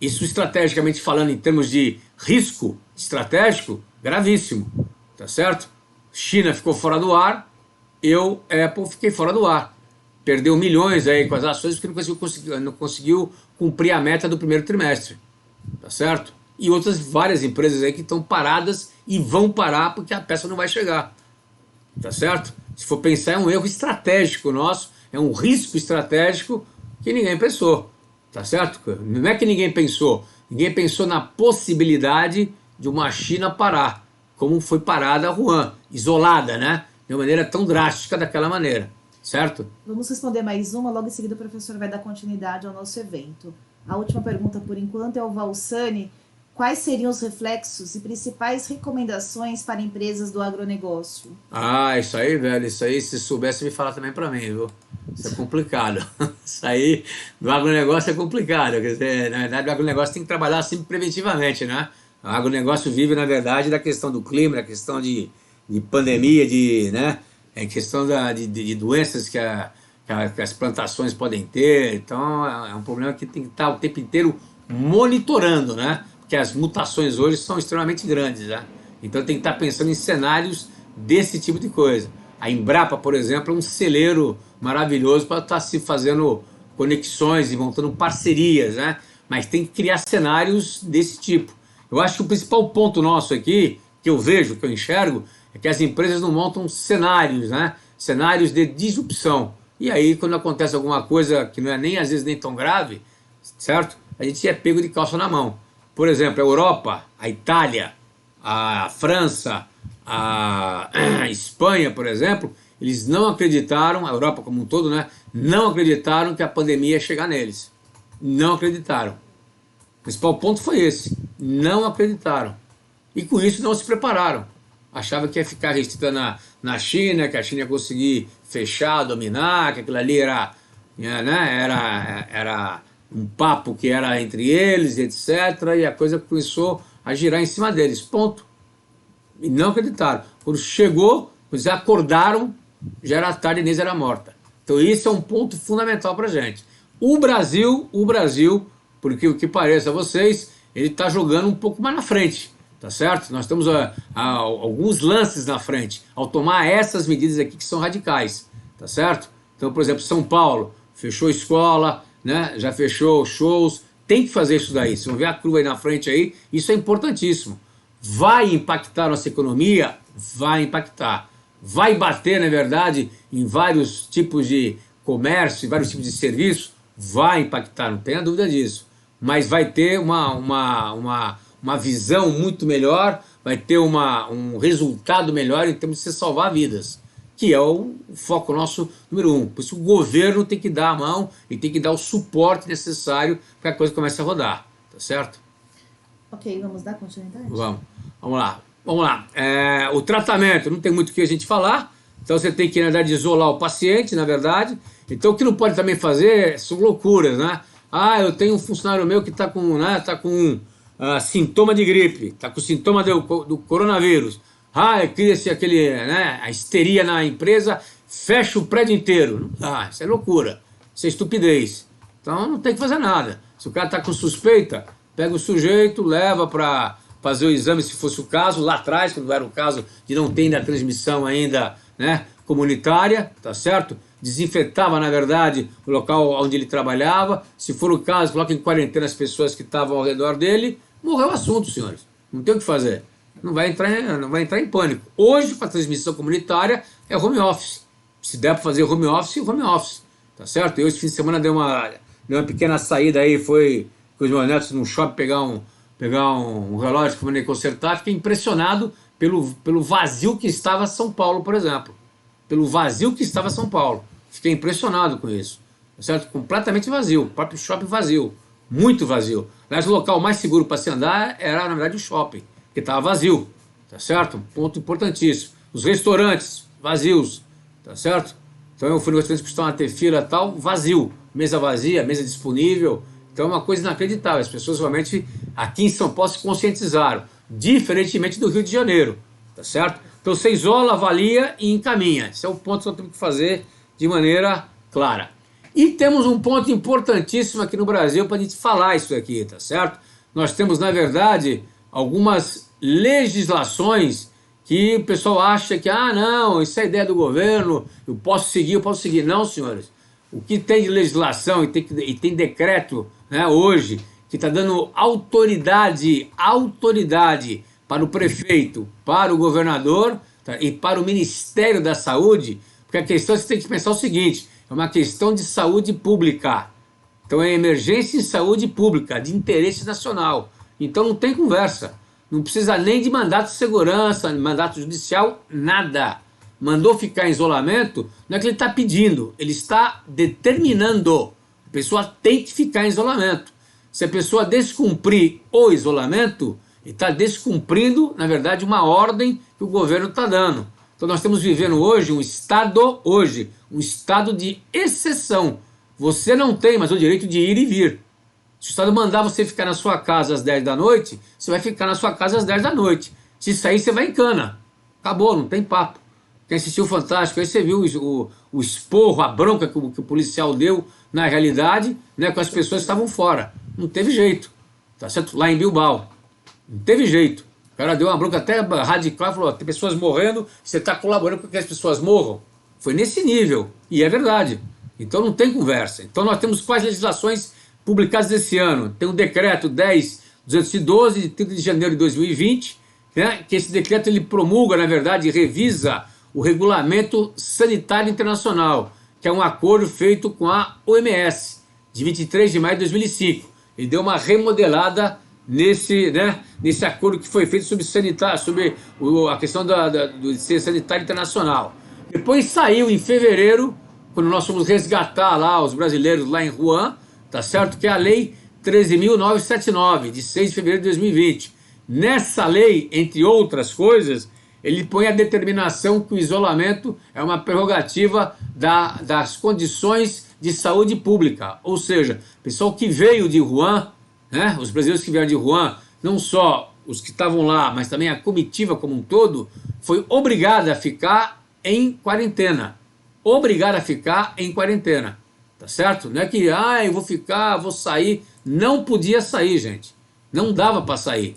Isso estrategicamente falando, em termos de risco estratégico, gravíssimo, tá certo? China ficou fora do ar, eu, Apple, fiquei fora do ar. Perdeu milhões aí com as ações porque não conseguiu cumprir a meta do primeiro trimestre, tá certo? E outras várias empresas aí que estão paradas e vão parar porque a peça não vai chegar, tá certo? Se for pensar, é um erro estratégico nosso, é um risco estratégico que ninguém pensou, tá certo? Não é que ninguém pensou na possibilidade de uma China parar, como foi parada a Wuhan, isolada, né? De uma maneira tão drástica daquela maneira, certo? Vamos responder mais uma, logo em seguida o professor vai dar continuidade ao nosso evento. A última pergunta, por enquanto, é o Valsani. Quais seriam os reflexos e principais recomendações para empresas do agronegócio? Ah, isso aí, velho, isso aí, se soubesse me falar também para mim, viu? Isso é complicado. Isso aí, do agronegócio é complicado. Quer dizer, na verdade, o agronegócio tem que trabalhar sempre preventivamente, né? O agronegócio vive, na verdade, da questão do clima, da questão de pandemia, né? É questão de doenças que as plantações podem ter. Então, é um problema que tem que estar o tempo inteiro monitorando, né? Porque as mutações hoje são extremamente grandes, né? Então tem que estar pensando em cenários desse tipo de coisa. A Embrapa, por exemplo, é um celeiro maravilhoso para estar se fazendo conexões e montando parcerias, né? Mas tem que criar cenários desse tipo. Eu acho que o principal ponto nosso aqui, que eu vejo, que eu enxergo, é que as empresas não montam cenários, né? Cenários de disrupção. E aí, quando acontece alguma coisa que não é nem às vezes nem tão grave, certo? A gente é pego de calça na mão. Por exemplo, a Europa, a Itália, a França, a Espanha, por exemplo, eles não acreditaram, a Europa como um todo, né? Não acreditaram que a pandemia ia chegar neles. Não acreditaram. O principal ponto foi esse. Não acreditaram. E com isso não se prepararam. Achavam que ia ficar restrita na China, que a China ia conseguir fechar, dominar, que aquilo ali era, né, era um papo que era entre eles, etc. E a coisa começou a girar em cima deles. Ponto. E não acreditaram. Quando chegou, eles acordaram, já era tarde e Inês era morta. Então isso é um ponto fundamental para a gente. O Brasil, porque o que pareça a vocês, ele está jogando um pouco mais na frente, tá certo? Nós temos alguns lances na frente, ao tomar essas medidas aqui que são radicais, tá certo? Então, por exemplo, São Paulo fechou escola, né? Já fechou shows, tem que fazer isso daí. Se não ver a curva aí na frente aí, isso é importantíssimo. Vai impactar a nossa economia? Vai impactar. Vai bater, na verdade, em vários tipos de comércio, em vários tipos de serviço? Vai impactar, não tenha dúvida disso. Mas vai ter uma visão muito melhor, vai ter um resultado melhor em termos de se salvar vidas, que é o foco nosso número 1. Por isso o governo tem que dar a mão e tem que dar o suporte necessário para que a coisa comece a rodar, tá certo? Ok, vamos dar continuidade? Vamos lá. O tratamento, não tem muito o que a gente falar, então você tem que, na verdade, isolar o paciente, na verdade. Então o que não pode também fazer são loucuras, né? Ah, eu tenho um funcionário meu que está com, né, sintoma de gripe, está com sintoma do coronavírus. Ah, cria-se a histeria na empresa, fecha o prédio inteiro. Isso é loucura, isso é estupidez. Então não tem que fazer nada. Se o cara está com suspeita, pega o sujeito, leva para fazer o exame, se fosse o caso, lá atrás, quando era o caso de não ter ainda a transmissão ainda, né, comunitária, tá certo? Desinfetava, na verdade, o local onde ele trabalhava. Se for o caso, coloca em quarentena as pessoas que estavam ao redor dele. Morreu o assunto, senhores. Não tem o que fazer. Não vai entrar em pânico. Hoje, para transmissão comunitária, é home office. Se der para fazer home office, tá certo? Eu, esse fim de semana, dei uma pequena saída aí, foi com os meus netos num shopping pegar um relógio que eu mandei consertar. Fiquei impressionado pelo vazio que estava São Paulo, por exemplo. Pelo vazio que estava São Paulo. Fiquei impressionado com isso. Tá certo? Completamente vazio. O próprio shopping vazio. Muito vazio. Aliás, o local mais seguro para se andar era, na verdade, o shopping, que estava vazio. Tá certo? Um ponto importantíssimo. Os restaurantes, vazios. Tá certo? Então eu fui no restaurante que costumava ter fila e tal, vazio. Mesa vazia, mesa disponível. Então é uma coisa inacreditável. As pessoas realmente aqui em São Paulo se conscientizaram. Diferentemente do Rio de Janeiro. tá certo? Então você isola, avalia e encaminha. Esse é o ponto que nós temos que fazer de maneira clara. E temos um ponto importantíssimo aqui no Brasil para a gente falar isso aqui, tá certo? Nós temos, na verdade, algumas legislações que o pessoal acha que, não, isso é ideia do governo, eu posso seguir. Não, senhores. O que tem de legislação e tem decreto, né, hoje, que está dando autoridade para o prefeito, para o governador, tá, e para o Ministério da Saúde, porque a questão você tem que pensar o seguinte, é uma questão de saúde pública. Então é emergência em saúde pública, de interesse nacional. Então não tem conversa. Não precisa nem de mandato de segurança, mandato judicial, nada. Mandou ficar em isolamento, não é que ele está pedindo, ele está determinando. A pessoa tem que ficar em isolamento. Se a pessoa descumprir o isolamento, ele está descumprindo, na verdade, uma ordem que o governo está dando. Então nós estamos vivendo hoje um estado de exceção. Você não tem mais o direito de ir e vir. Se o Estado mandar você ficar na sua casa às 10 da noite, você vai ficar na sua casa às 10 da noite. Se sair, você vai em cana. Acabou, não tem papo. Quem assistiu o Fantástico, aí você viu o esporro, a bronca que o policial deu na realidade, né, com as pessoas que estavam fora. Não teve jeito. Tá certo? Lá em Bilbao. Não teve jeito. O cara deu uma bronca até radical, falou, tem pessoas morrendo, você está colaborando para que as pessoas morram. Foi nesse nível. E é verdade. Então não tem conversa. Então nós temos quais legislações publicadas esse ano? Tem o decreto 10.212, de 30 de janeiro de 2020, né, que esse decreto ele promulga, na verdade, revisa o Regulamento Sanitário Internacional, que é um acordo feito com a OMS, de 23 de maio de 2005. Ele deu uma remodelada nesse acordo que foi feito sobre a questão do ser sanitário internacional. Depois saiu em fevereiro, quando nós fomos resgatar lá os brasileiros lá em Wuhan, tá certo? Que é a Lei 13.979, de 6 de fevereiro de 2020. Nessa lei, entre outras coisas, ele põe a determinação que o isolamento é uma prerrogativa das condições de saúde pública. Ou seja, o pessoal que veio de Wuhan, né, os brasileiros que vieram de Wuhan, não só os que estavam lá, mas também a comitiva como um todo, foi obrigada a ficar em quarentena. Obrigada a ficar em quarentena. Tá certo? Não é que, eu vou sair. Não podia sair, gente. Não dava para sair.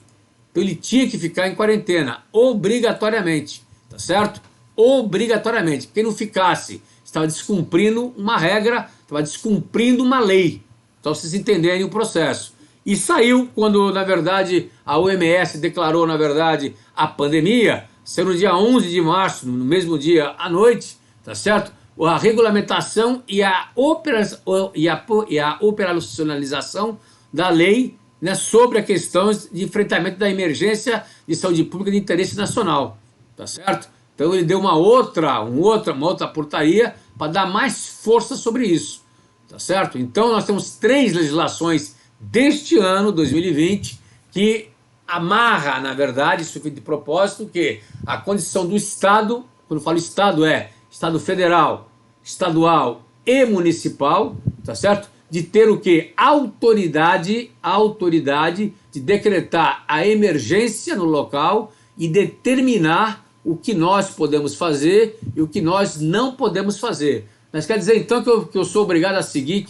Então ele tinha que ficar em quarentena, obrigatoriamente. Tá certo? Obrigatoriamente. Quem não ficasse, estava descumprindo uma regra, estava descumprindo uma lei. Então vocês entenderem o processo. E saiu quando, na verdade, a OMS declarou, na verdade, a pandemia, sendo no dia 11 de março, no mesmo dia à noite, tá certo? A regulamentação e a operacionalização da lei, né, sobre a questão de enfrentamento da emergência de saúde pública de interesse nacional, tá certo? Então ele deu uma outra portaria para dar mais força sobre isso, tá certo? Então nós temos 3 legislações deste ano, 2020, que amarra, na verdade, isso foi de propósito, que a condição do Estado, quando eu falo Estado é Estado federal, estadual e municipal, tá certo? De ter o quê? Autoridade de decretar a emergência no local e determinar o que nós podemos fazer e o que nós não podemos fazer. Mas quer dizer então que eu sou obrigado a seguir,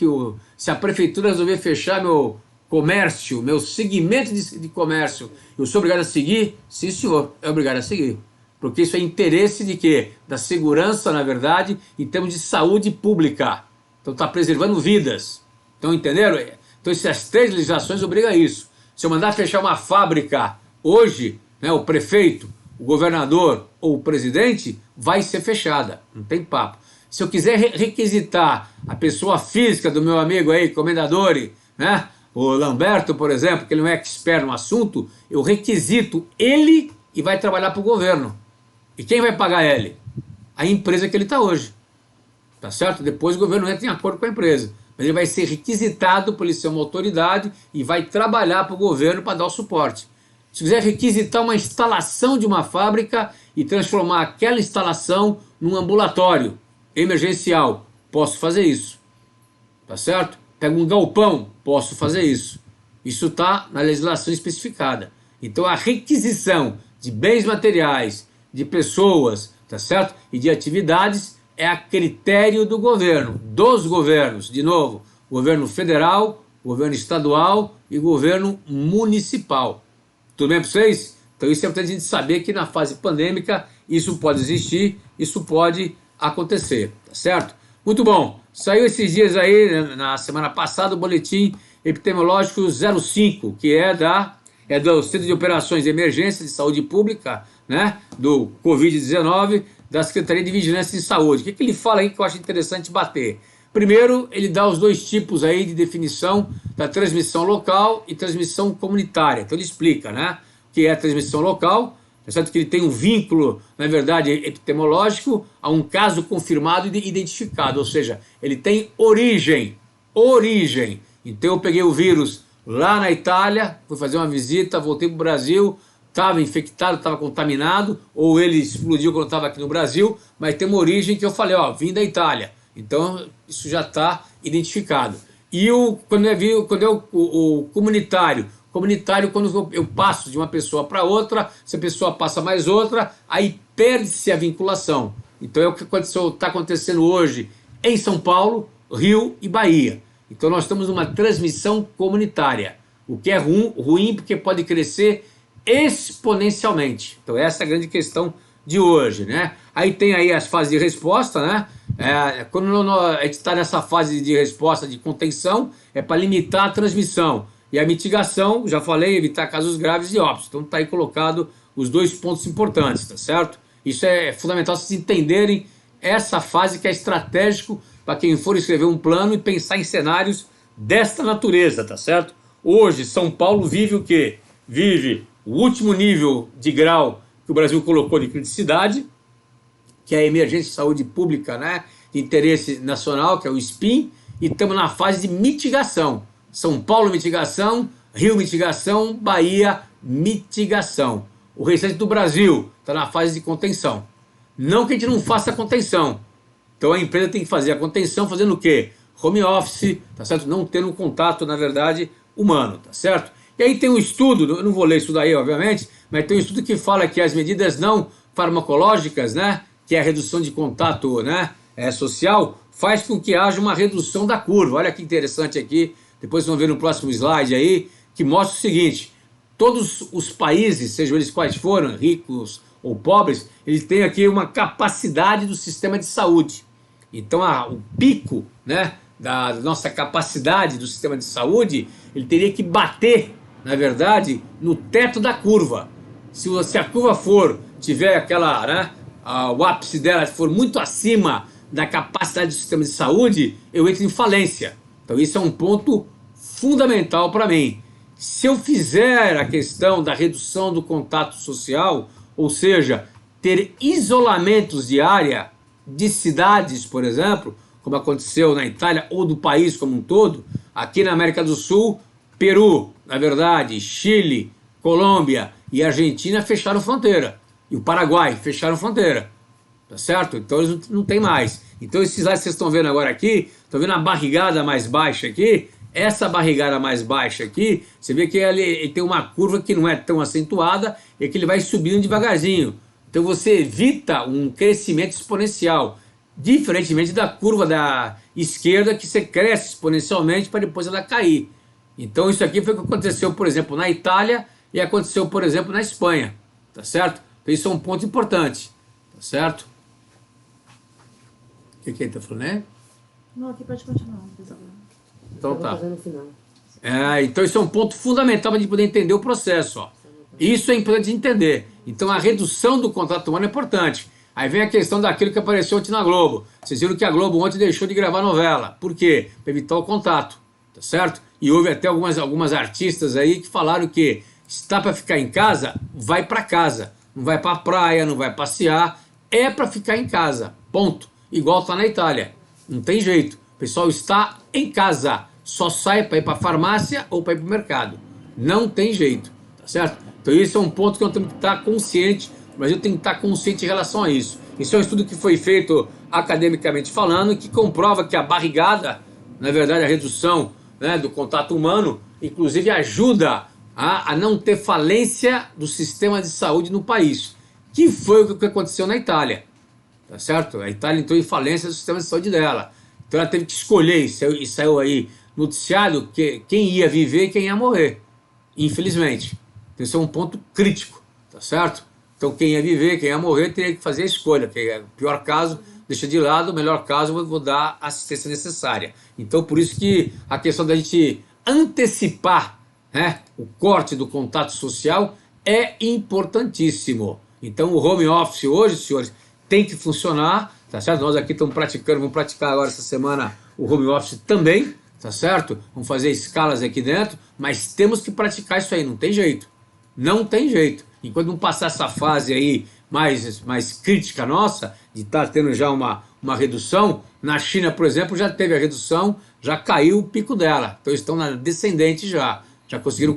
se a prefeitura resolver fechar meu comércio, meu segmento de comércio, eu sou obrigado a seguir? Sim, senhor, é obrigado a seguir. Porque isso é interesse de quê? Da segurança, na verdade, em termos de saúde pública. Então está preservando vidas. Então entenderam? Então essas 3 legislações obrigam a isso. Se eu mandar fechar uma fábrica hoje, né, o prefeito, o governador ou o presidente, vai ser fechada. Não tem papo. Se eu quiser requisitar a pessoa física do meu amigo aí, comendador, né, o Lamberto, por exemplo, que ele não é expert no assunto, eu requisito ele e vai trabalhar para o governo. E quem vai pagar ele? A empresa que ele está hoje. Tá certo? Depois o governo entra em acordo com a empresa. Mas ele vai ser requisitado por ele ser uma autoridade e vai trabalhar para o governo para dar o suporte. Se quiser requisitar uma instalação de uma fábrica e transformar aquela instalação num ambulatório emergencial, posso fazer isso. Tá certo? Pega um galpão, posso fazer isso. Isso está na legislação especificada. Então a requisição de bens materiais, de pessoas, tá certo? E de atividades é a critério do governo, dos governos, de novo, governo federal, governo estadual e governo municipal. Tudo bem para vocês? Então isso é importante a gente saber que na fase pandêmica isso pode existir, isso pode acontecer, tá certo? Muito bom, saiu esses dias aí, né, na semana passada, o boletim epidemiológico 05, que é do Centro de Operações de Emergência de Saúde Pública, né, do Covid-19, da Secretaria de Vigilância em Saúde. O que ele fala aí que eu acho interessante bater? Primeiro, ele dá os dois tipos aí de definição da transmissão local e transmissão comunitária. Então ele explica, né, o que é a transmissão local, é certo que ele tem um vínculo, na verdade, epidemiológico a um caso confirmado e identificado, ou seja, ele tem origem. Então eu peguei o vírus lá na Itália, fui fazer uma visita, voltei para o Brasil, estava infectado, estava contaminado, ou ele explodiu quando estava aqui no Brasil, mas tem uma origem que eu falei, ó, vim da Itália. Então isso já está identificado. E quando é o comunitário, quando eu passo de uma pessoa para outra, se a pessoa passa mais outra, aí perde-se a vinculação. Então é o que está acontecendo hoje em São Paulo, Rio e Bahia. Então nós estamos numa transmissão comunitária, o que é ruim porque pode crescer exponencialmente. Então essa é a grande questão de hoje, né? Aí tem aí as fases de resposta, né? Quando a gente está nessa fase de resposta de contenção, é para limitar a transmissão. E a mitigação, já falei, evitar casos graves e óbitos. Então está aí colocado os dois pontos importantes, tá certo? Isso é fundamental vocês entenderem essa fase que é estratégico para quem for escrever um plano e pensar em cenários desta natureza, tá certo? Hoje, São Paulo vive o quê? Vive o último nível de grau que o Brasil colocou de criticidade, que é a emergência de saúde pública, né, de interesse nacional, que é o SPIN, e estamos na fase de mitigação. São Paulo, mitigação, Rio, mitigação, Bahia, mitigação. O restante do Brasil está na fase de contenção. Não que a gente não faça contenção. Então a empresa tem que fazer a contenção fazendo o quê? Home office, tá certo? Não tendo um contato, na verdade, humano, tá certo? E aí tem um estudo, eu não vou ler isso daí, obviamente, mas tem um estudo que fala que as medidas não farmacológicas, né, que é a redução de contato, né, social, faz com que haja uma redução da curva. Olha que interessante aqui, depois vocês vão ver no próximo slide aí, que mostra o seguinte: todos os países, sejam eles quais forem, ricos ou pobres, eles têm aqui uma capacidade do sistema de saúde. Então o pico, né, da nossa capacidade do sistema de saúde, ele teria que bater, na verdade, no teto da curva. Se a curva tiver aquela, né, o ápice dela for muito acima da capacidade do sistema de saúde, eu entro em falência. Então isso é um ponto fundamental para mim. Se eu fizer a questão da redução do contato social, ou seja, ter isolamentos de área, de cidades, por exemplo, como aconteceu na Itália ou do país como um todo, aqui na América do Sul, Peru, na verdade, Chile, Colômbia e Argentina fecharam fronteira. E o Paraguai fecharam fronteira. Tá certo? Então eles não tem mais. Então esses lá que vocês estão vendo agora aqui, estão vendo a barrigada mais baixa aqui? Essa barrigada mais baixa aqui, você vê que ele tem uma curva que não é tão acentuada e que ele vai subindo devagarzinho. Então você evita um crescimento exponencial, diferentemente da curva da esquerda, que você cresce exponencialmente para depois ela cair. Então isso aqui foi o que aconteceu, por exemplo, na Itália e aconteceu, por exemplo, na Espanha. Tá certo? Então isso é um ponto importante. Tá certo? O que ele está falando, né? Não, aqui pode continuar. Então tá. Então isso é um ponto fundamental para a gente poder entender o processo. Ó. Isso é importante entender. Então a redução do contato humano é importante. Aí vem a questão daquilo que apareceu ontem na Globo. Vocês viram que a Globo ontem deixou de gravar novela. Por quê? Para evitar o contato. Tá certo? E houve até algumas artistas aí que falaram que está para ficar em casa, vai para casa. Não vai para a praia, não vai passear. É para ficar em casa. Ponto. Igual está na Itália. Não tem jeito. O pessoal está em casa. Só sai para ir para a farmácia ou para ir para o mercado. Não tem jeito. Tá certo? Então isso é um ponto que nós temos que estar consciente. O Brasil tem que estar consciente em relação a isso. Isso é um estudo que foi feito academicamente falando, que comprova que a barrigada, na verdade a redução, né, do contato humano, inclusive ajuda a não ter falência do sistema de saúde no país. que foi o que aconteceu na Itália, tá certo? A Itália entrou em falência do sistema de saúde dela. Então ela teve que escolher, e saiu aí noticiado, quem ia viver e quem ia morrer, infelizmente. Então esse é um ponto crítico, tá certo? Então quem ia viver, quem ia morrer, teria que fazer a escolha, que é o pior caso, deixa de lado, o melhor caso, eu vou dar a assistência necessária. Então por isso que a questão da gente antecipar, né, o corte do contato social é importantíssimo. Então o home office hoje, senhores, tem que funcionar, tá certo? Nós aqui estamos praticando, vamos praticar agora essa semana o home office também, tá certo? Vamos fazer escalas aqui dentro, mas temos que praticar isso aí, não tem jeito. Não tem jeito. Enquanto não passar essa fase aí mais crítica nossa, de estar tendo já uma redução, na China, por exemplo, já teve a redução, já caiu o pico dela. Então estão na descendente já conseguiram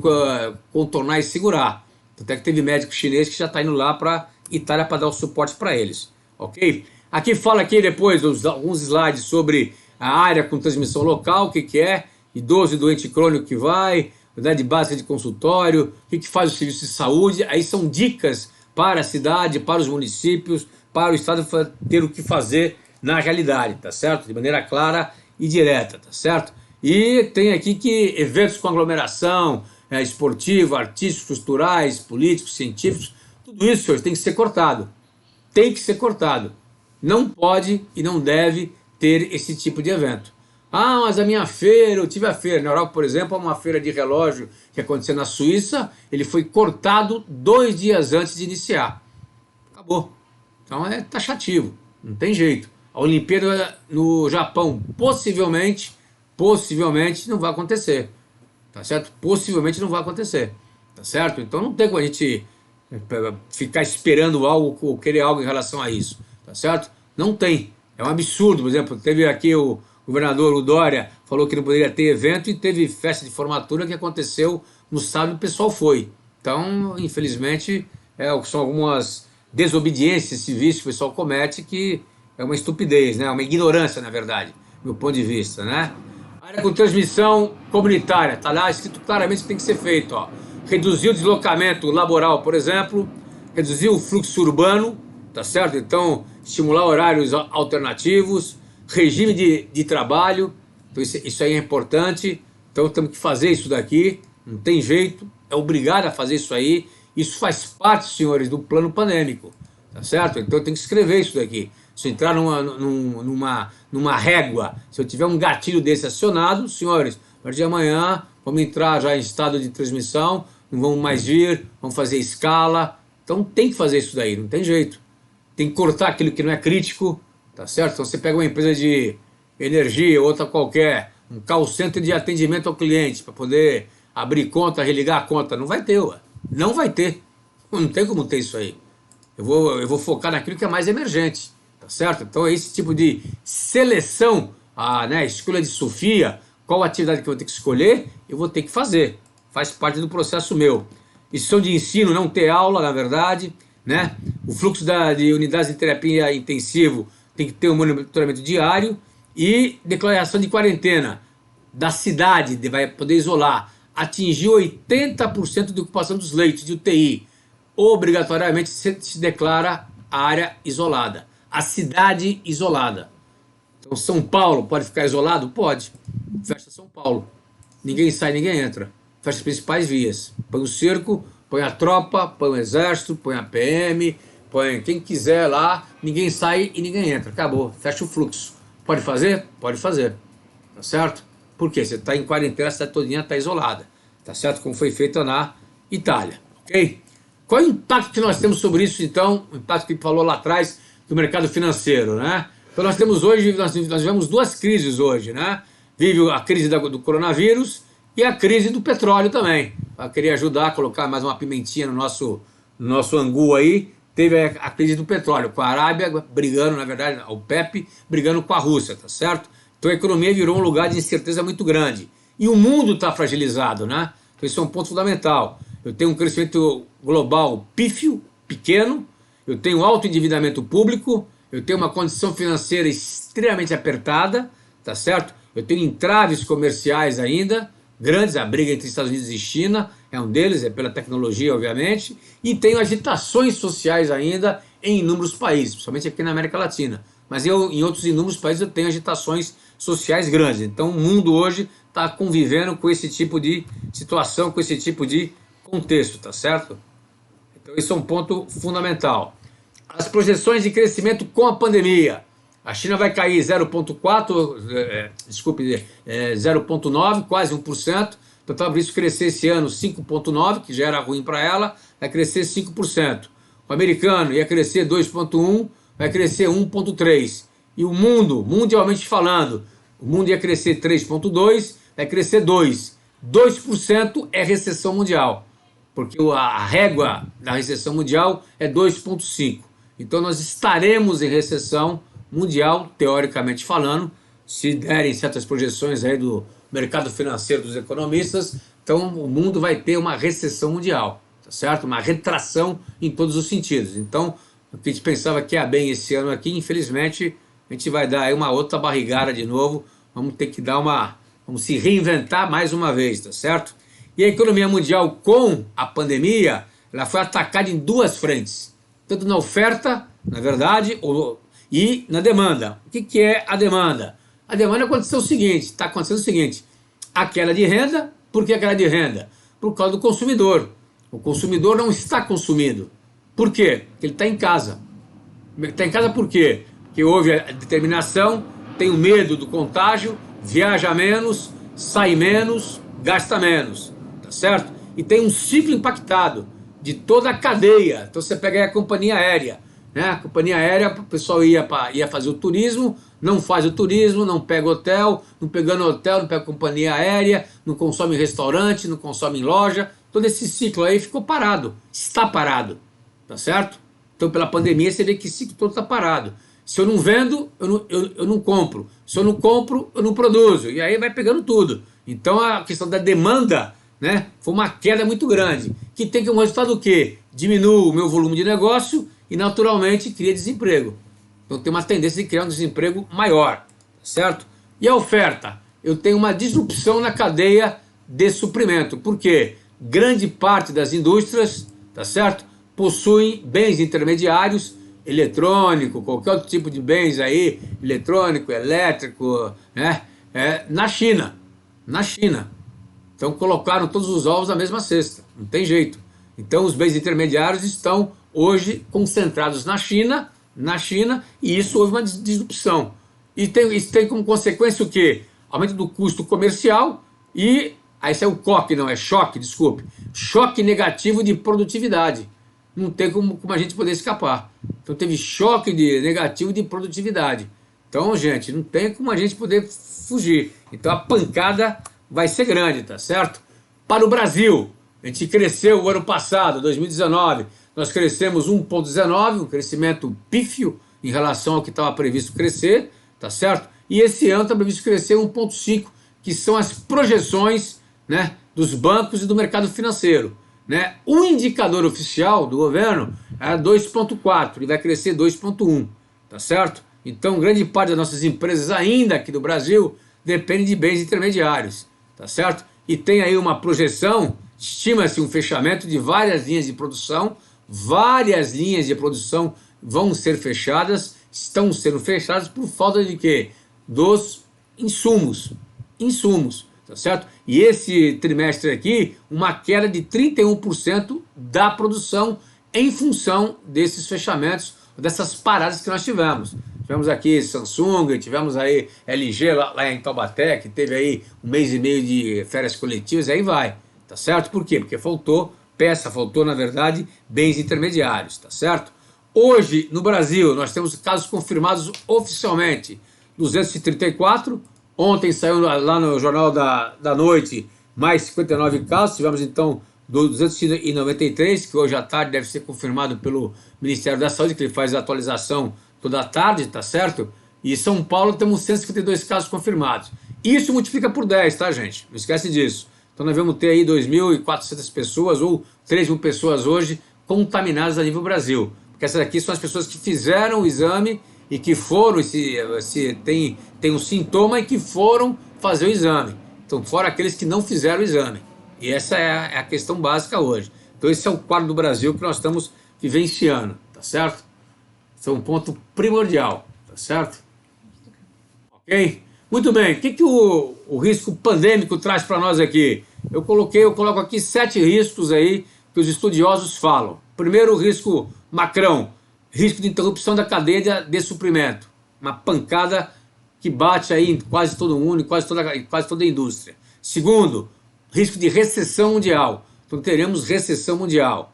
contornar e segurar. Até que teve médico chinês que já está indo lá para Itália para dar o suporte para eles. Ok? Aqui fala aqui depois alguns slides sobre a área com transmissão local, o que é, idoso e doente crônico que vai, unidade básica de consultório, o que faz o serviço de saúde. Aí são dicas para a cidade, para os municípios, para o estado ter o que fazer na realidade, tá certo? De maneira clara e direta, tá certo? E tem aqui que eventos com aglomeração, esportivo, artísticos, culturais, políticos, científicos, tudo isso, senhores, tem que ser cortado. Tem que ser cortado. Não pode e não deve ter esse tipo de evento. Ah, mas a minha feira, eu tive a feira. Na Europa, por exemplo, uma feira de relógio que aconteceu na Suíça, ele foi cortado 2 dias antes de iniciar. Acabou. Então é taxativo, não tem jeito. A Olimpíada no Japão, possivelmente não vai acontecer. Tá certo? Possivelmente não vai acontecer. Tá certo? Então não tem como a gente ficar esperando algo ou querer algo em relação a isso. Tá certo? Não tem. É um absurdo. Por exemplo, teve aqui o governador, o Dória, falou que não poderia ter evento e teve festa de formatura que aconteceu no sábado e o pessoal foi. Então, infelizmente, são algumas desobediências civis que o pessoal comete que é uma estupidez, né? Uma ignorância, na verdade, do meu ponto de vista, né? Área com transmissão comunitária, está lá escrito claramente que tem que ser feito. Ó. Reduzir o deslocamento laboral, por exemplo, reduzir o fluxo urbano, tá certo? Então, estimular horários alternativos, regime de trabalho, então isso aí é importante. Então, temos que fazer isso daqui, não tem jeito, é obrigado a fazer isso aí. Isso faz parte, senhores, do plano pandêmico, tá certo? Então, tem que escrever isso daqui. Se eu entrar numa régua, se eu tiver um gatilho desse acionado, senhores, a partir de amanhã vamos entrar já em estado de transmissão, não vamos mais vir, vamos fazer escala. Então tem que fazer isso daí, não tem jeito. Tem que cortar aquilo que não é crítico, tá certo? Então você pega uma empresa de energia, outra qualquer, um call center de atendimento ao cliente, para poder abrir conta, religar a conta, não vai ter, ué. Não vai ter. Não tem como ter isso aí. Eu vou focar naquilo que é mais emergente. Certo? Então é esse tipo de seleção, escolha de Sofia, qual atividade que eu vou ter que escolher, eu vou ter que fazer, faz parte do processo meu. Instituição de ensino, não ter aula, na verdade, né? O fluxo de unidades de terapia intensivo tem que ter um monitoramento diário e declaração de quarentena da cidade, vai poder isolar, atingir 80% de ocupação dos leitos de UTI, obrigatoriamente se declara a área isolada. A cidade isolada. Então São Paulo pode ficar isolado? Pode. Fecha São Paulo. Ninguém sai, ninguém entra. Fecha as principais vias. Põe o cerco, põe a tropa, põe o exército, põe a PM, põe quem quiser lá, ninguém sai e ninguém entra. Acabou. Fecha o fluxo. Pode fazer? Pode fazer. Tá certo? Por quê? Você está em quarentena, a cidade todinha está isolada. Tá certo? Como foi feito na Itália. Ok? Qual é o impacto que nós temos sobre isso, então? O impacto que ele falou lá atrás do mercado financeiro, né? Então nós temos hoje, nós tivemos 2 crises hoje, né? Vive a crise do coronavírus e a crise do petróleo também. Para querer ajudar a colocar mais uma pimentinha no nosso angu aí, teve a crise do petróleo, com a Arábia brigando, na verdade, a OPEP brigando com a Rússia, tá certo? Então a economia virou um lugar de incerteza muito grande. E o mundo está fragilizado, né? Então isso é um ponto fundamental. Eu tenho um crescimento global pífio, pequeno, eu tenho alto endividamento público, eu tenho uma condição financeira extremamente apertada, tá certo? Eu tenho entraves comerciais ainda, grandes, a briga entre Estados Unidos e China é um deles, é pela tecnologia, obviamente, e tem agitações sociais ainda em inúmeros países, principalmente aqui na América Latina. Mas em outros inúmeros países eu tenho agitações sociais grandes. Então o mundo hoje está convivendo com esse tipo de situação, com esse tipo de contexto, tá certo? Então esse é um ponto fundamental. As projeções de crescimento com a pandemia. A China vai cair 0,9, quase 1%. Então estava previsto crescer esse ano 5,9%, que já era ruim para ela, vai crescer 5%. O americano ia crescer 2,1%, vai crescer 1,3%. E o mundo, mundialmente falando, o mundo ia crescer 3,2%, vai crescer 2%. 2% é recessão mundial, porque a régua da recessão mundial é 2,5%. Então nós estaremos em recessão mundial, teoricamente falando, se derem certas projeções aí do mercado financeiro dos economistas, então o mundo vai ter uma recessão mundial, tá certo? Uma retração em todos os sentidos. Então, o que a gente pensava que ia bem esse ano aqui, infelizmente, a gente vai dar aí uma outra barrigada de novo, vamos ter que vamos se reinventar mais uma vez, tá certo? E a economia mundial com a pandemia, ela foi atacada em duas frentes, tanto na oferta, na verdade, e na demanda. O que é a demanda? A demanda está acontecendo o seguinte, a queda de renda. Por que a queda de renda? Por causa do consumidor. O consumidor não está consumindo. Por quê? Porque ele está em casa. Está em casa por quê? Porque houve a determinação, tem o medo do contágio, viaja menos, sai menos, gasta menos, tá certo? E tem um ciclo impactado de toda a cadeia. Então você pega aí a companhia aérea, né? A companhia aérea, o pessoal ia fazer o turismo, não faz o turismo, não pega hotel, não pegando hotel, não pega companhia aérea, não consome em restaurante, não consome em loja. Todo esse ciclo aí ficou parado, está parado, tá certo? Então pela pandemia você vê que esse ciclo todo está parado. Se eu não vendo, eu não compro. Se eu não compro, eu não produzo. E aí vai pegando tudo. Então a questão da demanda, né, foi uma queda muito grande, que tem como resultado o quê? Diminui o meu volume de negócio e naturalmente cria desemprego. Então tem uma tendência de criar um desemprego maior, tá certo? E a oferta? Eu tenho uma disrupção na cadeia de suprimento, porque grande parte das indústrias, tá certo, possuem bens intermediários, eletrônico, qualquer outro tipo de bens aí, eletrônico, elétrico, né, na China. Então colocaram todos os ovos na mesma cesta, não tem jeito. Então os bens intermediários estão hoje concentrados na China, e isso houve uma disrupção. E isso tem como consequência o quê? Aumento do custo comercial e, aí isso é o COC, não, é choque, desculpe, choque negativo de produtividade. Não tem como a gente poder escapar. Então teve choque negativo de produtividade. Então, gente, não tem como a gente poder fugir. Então a pancada vai ser grande, tá certo? Para o Brasil, a gente cresceu o ano passado, 2019, nós crescemos 1,19, um crescimento pífio em relação ao que estava previsto crescer, tá certo? E esse ano está previsto crescer 1,5, que são as projeções, né, dos bancos e do mercado financeiro. Né? O indicador oficial do governo é 2,4 e vai crescer 2,1, tá certo? Então grande parte das nossas empresas ainda aqui do Brasil depende de bens intermediários, tá certo? E tem aí uma projeção, estima-se um fechamento de várias linhas de produção vão ser fechadas, estão sendo fechadas por falta de quê? Dos insumos, tá certo? E esse trimestre aqui, uma queda de 31% da produção em função desses fechamentos, dessas paradas que nós tivemos. Tivemos aqui Samsung, tivemos aí LG lá em Taubaté, que teve aí 1 mês e meio de férias coletivas, aí vai, tá certo? Por quê? Porque faltou na verdade, bens intermediários, tá certo? Hoje, no Brasil, nós temos casos confirmados oficialmente, 234, ontem saiu lá no Jornal da Noite, mais 59 casos, tivemos então 293, que hoje à tarde deve ser confirmado pelo Ministério da Saúde, que ele faz a atualização toda a tarde, tá certo? E São Paulo temos 152 casos confirmados. Isso multiplica por 10, tá, gente? Não esquece disso. Então nós vamos ter aí 2.400 pessoas ou 3.000 pessoas hoje contaminadas a nível Brasil. Porque essas aqui são as pessoas que fizeram o exame e que foram, se tem um sintoma e que foram fazer o exame. Então fora aqueles que não fizeram o exame. E essa é a questão básica hoje. Então esse é o quadro do Brasil que nós estamos vivenciando, tá certo? Esse é um ponto primordial, tá certo? Ok? Muito bem, o que o risco pandêmico traz para nós aqui? Eu coloco aqui 7 riscos aí que os estudiosos falam. Primeiro, o risco macrão, risco de interrupção da cadeia de suprimento. Uma pancada que bate aí em quase todo mundo, em quase toda a indústria. Segundo, risco de recessão mundial. Então teremos recessão mundial.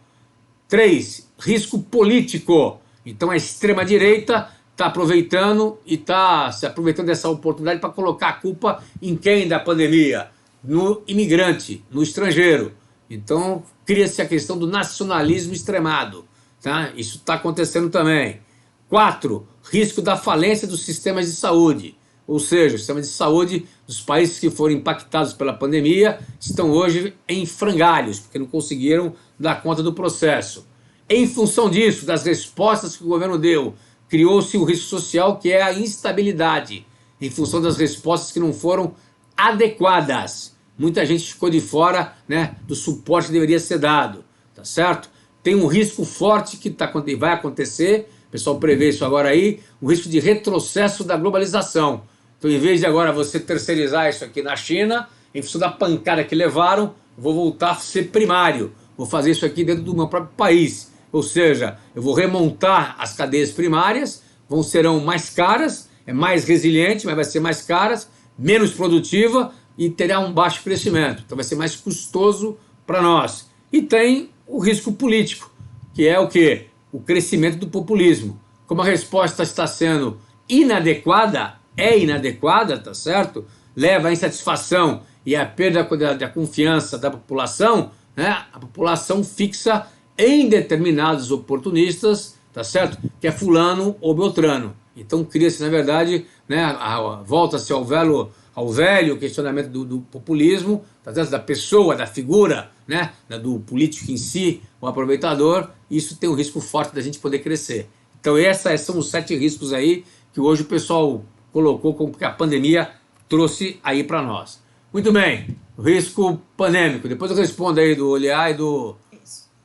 3, risco político. Então a extrema-direita está aproveitando e está se aproveitando dessa oportunidade para colocar a culpa em quem da pandemia? No imigrante, no estrangeiro. Então cria-se a questão do nacionalismo extremado. Tá? Isso está acontecendo também. 4, risco da falência dos sistemas de saúde. Ou seja, os sistemas de saúde dos países que foram impactados pela pandemia estão hoje em frangalhos, porque não conseguiram dar conta do processo. Em função disso, das respostas que o governo deu, criou-se o risco social, que é a instabilidade, em função das respostas que não foram adequadas. Muita gente ficou de fora, né, do suporte que deveria ser dado, tá certo? Tem um risco forte que vai acontecer, o pessoal prevê isso agora aí, o risco de retrocesso da globalização. Então, em vez de agora você terceirizar isso aqui na China, em função da pancada que levaram, vou voltar a ser primário, vou fazer isso aqui dentro do meu próprio país. Ou seja, eu vou remontar as cadeias primárias, serão mais caras, é mais resiliente, mas vai ser mais caras, menos produtiva e terá um baixo crescimento. Então vai ser mais custoso para nós. E tem o risco político, que é o quê? O crescimento do populismo. Como a resposta está sendo inadequada, tá certo? Leva à insatisfação e à perda da confiança da população, né? A população fixa em determinados oportunistas, tá certo? Que é fulano ou beltrano. Então cria-se, na verdade, né, volta-se ao velho questionamento do populismo, tá certo? Da pessoa, da figura, né, do político em si, o aproveitador. Isso tem um risco forte da gente poder crescer. Então esses são os 7 riscos aí que hoje o pessoal colocou como que a pandemia trouxe aí para nós. Muito bem, risco pandêmico. Depois eu respondo aí do Olear e do...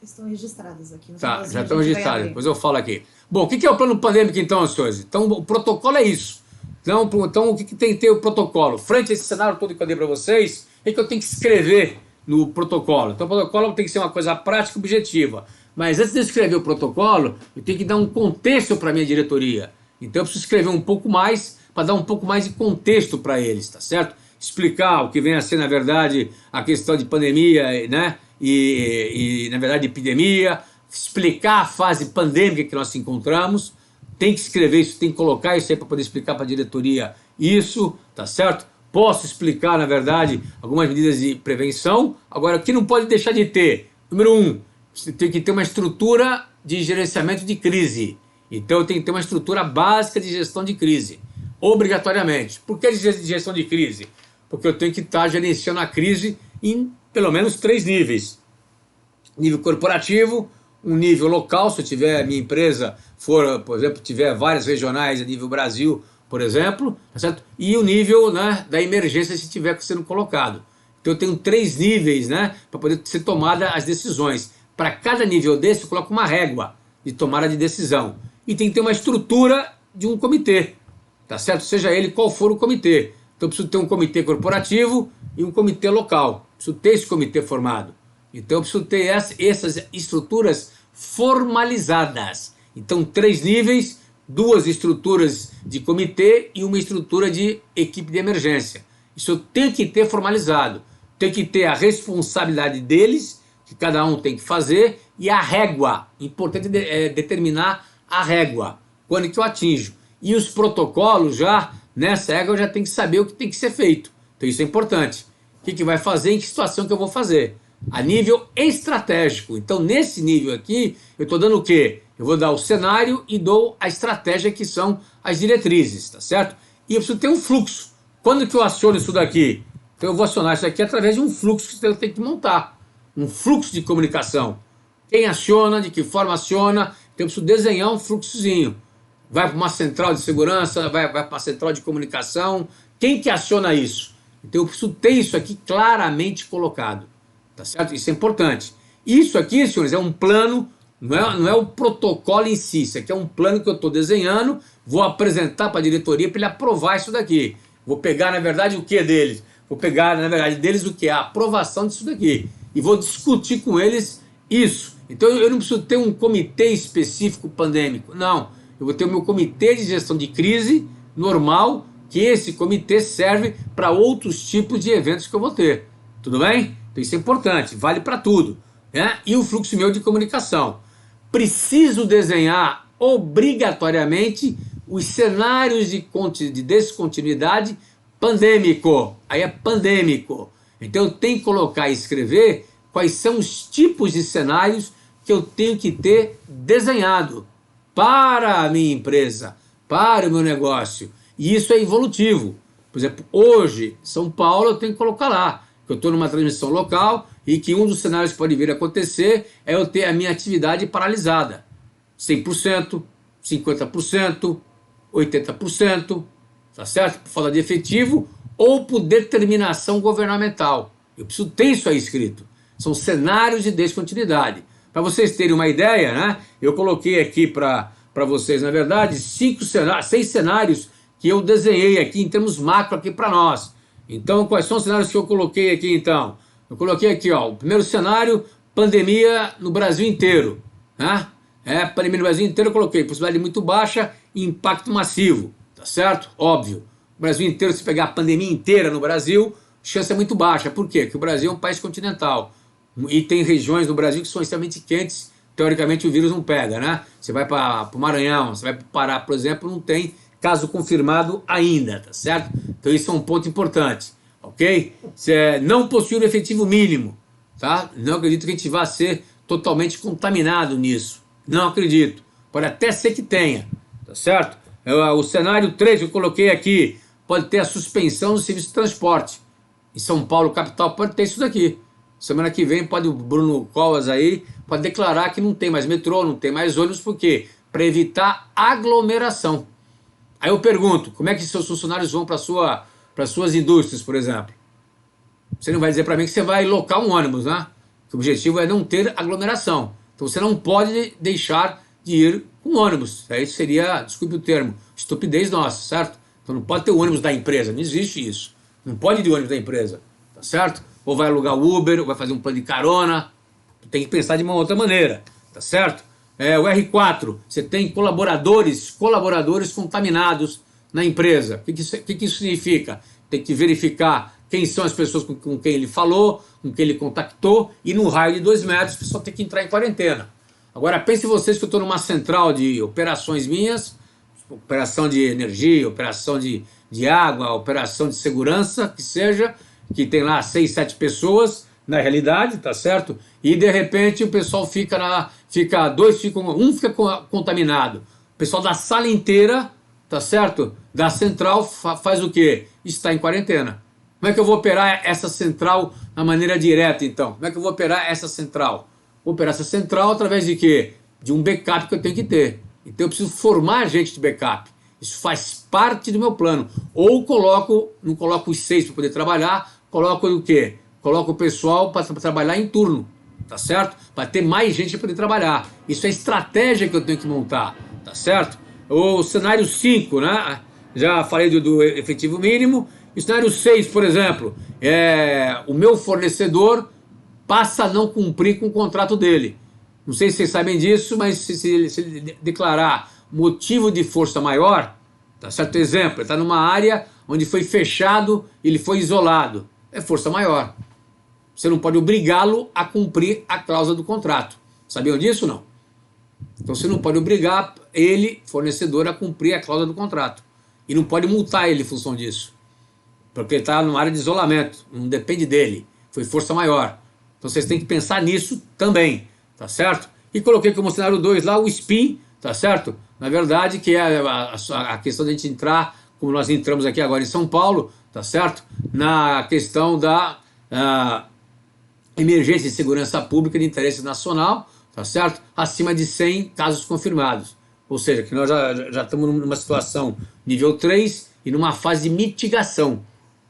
Estão registradas aqui. Tá, já estão registradas, depois eu falo aqui. Bom, o que é o plano pandêmico então, senhores? Então o protocolo é isso. Então o que tem que ter o protocolo? Frente a esse cenário todo que eu dei para vocês, é que eu tenho que escrever no protocolo. Então o protocolo tem que ser uma coisa prática e objetiva. Mas antes de escrever o protocolo, eu tenho que dar um contexto para a minha diretoria. Então eu preciso escrever um pouco mais, para dar um pouco mais de contexto para eles, tá certo? Explicar o que vem a ser, na verdade, a questão de pandemia, né? E na verdade, epidemia, explicar a fase pandêmica que nós encontramos. Tem que escrever isso, tem que colocar isso aí para poder explicar para a diretoria isso, tá certo? Posso explicar, na verdade, algumas medidas de prevenção. Agora, o que não pode deixar de ter? Número 1, você tem que ter uma estrutura de gerenciamento de crise. Então, tem que ter uma estrutura básica de gestão de crise, obrigatoriamente. Por que de gestão de crise? Porque eu tenho que estar gerenciando a crise em pelo menos 3 níveis. Nível corporativo, um nível local, se eu tiver, minha empresa for, por exemplo, tiver várias regionais a nível Brasil, por exemplo, tá certo? E o nível, né, da emergência se estiver sendo colocado. Então eu tenho 3 níveis, né, para poder ser tomada as decisões. Para cada nível desse, eu coloco uma régua de tomada de decisão. E tem que ter uma estrutura de um comitê, tá certo? Seja ele qual for o comitê. Então eu preciso ter um comitê corporativo e um comitê local. Preciso ter esse comitê formado. Então eu preciso ter essas estruturas formalizadas. Então 3 níveis, 2 estruturas de comitê e uma estrutura de equipe de emergência. Isso eu tenho que ter formalizado. Tem que ter a responsabilidade deles, que cada um tem que fazer, e a régua. Importante determinar a régua, quando que eu atinjo. E os protocolos já, nessa régua eu já tenho que saber o que tem que ser feito. Então isso é importante. O que vai fazer, em que situação que eu vou fazer. A nível estratégico. Então nesse nível aqui, eu estou dando o quê? Eu vou dar o cenário e dou a estratégia, que são as diretrizes, tá certo? E eu preciso ter um fluxo. Quando que eu aciono isso daqui? Então eu vou acionar isso aqui através de um fluxo que eu tenho que montar. Um fluxo de comunicação. Quem aciona, de que forma aciona. Então eu preciso desenhar um fluxozinho. Vai para uma central de segurança, vai para uma central de comunicação. Quem que aciona isso? Então eu preciso ter isso aqui claramente colocado. tá certo? Isso é importante. Isso aqui, senhores, é um plano, não é o protocolo em si, isso aqui é um plano que eu estou desenhando, vou apresentar para a diretoria para ele aprovar isso daqui. Vou pegar, na verdade, o que deles? Vou pegar, na verdade, deles o que? A aprovação disso daqui. E vou discutir com eles isso. Então eu não preciso ter um comitê específico pandêmico, não. Eu vou ter o meu comitê de gestão de crise normal, que esse comitê serve para outros tipos de eventos que eu vou ter. Tudo bem? Então isso é importante, vale para tudo. Né? E o fluxo meu de comunicação. Preciso desenhar obrigatoriamente os cenários de descontinuidade pandêmico. Aí é pandêmico. Então eu tenho que colocar e escrever quais são os tipos de cenários que eu tenho que ter desenhado para a minha empresa, para o meu negócio. E isso é evolutivo. Por exemplo, hoje, São Paulo, eu tenho que colocar lá, que eu estou numa transmissão local e que um dos cenários que pode vir a acontecer é eu ter a minha atividade paralisada. 100%, 50%, 80%, tá certo? Por falta de efetivo ou por determinação governamental. Eu preciso ter isso aí escrito. São cenários de descontinuidade. Para vocês terem uma ideia, né? Eu coloquei aqui para vocês, na verdade, 6 cenários que eu desenhei aqui em termos macro aqui para nós. Então, quais são os cenários que eu coloquei aqui, então? Eu coloquei aqui, ó, o primeiro cenário, pandemia no Brasil inteiro. Né? Pandemia no Brasil inteiro eu coloquei possibilidade muito baixa e impacto massivo. Tá certo? Óbvio. O Brasil inteiro, se pegar a pandemia inteira no Brasil, a chance é muito baixa. Por quê? Porque o Brasil é um país continental. E tem regiões no Brasil que são extremamente quentes, teoricamente o vírus não pega, né? Você vai para o Maranhão, você vai para o Pará, por exemplo, não tem caso confirmado ainda, tá certo? Então isso é um ponto importante, ok? Você não possui o efetivo mínimo, tá? Não acredito que a gente vá ser totalmente contaminado nisso, não acredito. Pode até ser que tenha, tá certo? O cenário 3 que eu coloquei aqui, pode ter a suspensão do serviço de transporte. Em São Paulo, capital, pode ter isso daqui. Semana que vem pode o Bruno Covas aí pode declarar que não tem mais metrô, não tem mais ônibus, por quê? Para evitar aglomeração. Aí eu pergunto, como é que seus funcionários vão para suas indústrias, por exemplo? Você não vai dizer para mim que você vai locar um ônibus, né? Que o objetivo é não ter aglomeração. Então você não pode deixar de ir com ônibus. Aí seria, desculpe o termo, estupidez nossa, certo? Então não pode ter o ônibus da empresa, não existe isso. Não pode ir de ônibus da empresa, tá certo? Ou vai alugar o Uber, ou vai fazer um plano de carona. Tem que pensar de uma outra maneira, tá certo? O R4, você tem colaboradores contaminados na empresa. O que isso significa? Tem que verificar quem são as pessoas com quem ele falou, com quem ele contactou, e no raio de 2 metros a pessoa tem que entrar em quarentena. Agora pense vocês que eu estou numa central de operações minhas, operação de energia, operação de água, operação de segurança, que seja, que tem lá 6, 7 pessoas, na realidade, tá certo? E de repente o pessoal um fica contaminado. O pessoal da sala inteira, tá certo? Da central faz o quê? Está em quarentena. Como é que eu vou operar essa central na maneira direta, então? Como é que eu vou operar essa central? Vou operar essa central através de quê? De um backup que eu tenho que ter. Então eu preciso formar gente de backup. Isso faz parte do meu plano. Ou não coloco os 6 para poder trabalhar, coloco o quê? Coloco o pessoal para trabalhar em turno, tá certo? Para ter mais gente para poder trabalhar. Isso é estratégia que eu tenho que montar, tá certo? O cenário 5, né? Já falei do efetivo mínimo. O cenário 6, por exemplo, o meu fornecedor passa a não cumprir com o contrato dele. Não sei se vocês sabem disso, mas se ele declarar motivo de força maior, tá certo? Exemplo, ele está numa área onde foi fechado, ele foi isolado. É força maior. Você não pode obrigá-lo a cumprir a cláusula do contrato. Sabiam disso ou não? Então você não pode obrigar ele, fornecedor, a cumprir a cláusula do contrato. E não pode multar ele em função disso. Porque ele está numa área de isolamento. Não depende dele. Foi força maior. Então vocês têm que pensar nisso também. Tá certo? E coloquei como cenário 2 lá o SPIN, tá certo? Na verdade, que é a questão de a gente entrar, como nós entramos aqui agora em São Paulo, tá certo? Na questão da emergência de segurança pública de interesse nacional, tá certo? Acima de 100 casos confirmados. Ou seja, que nós já estamos numa situação nível 3 e numa fase de mitigação.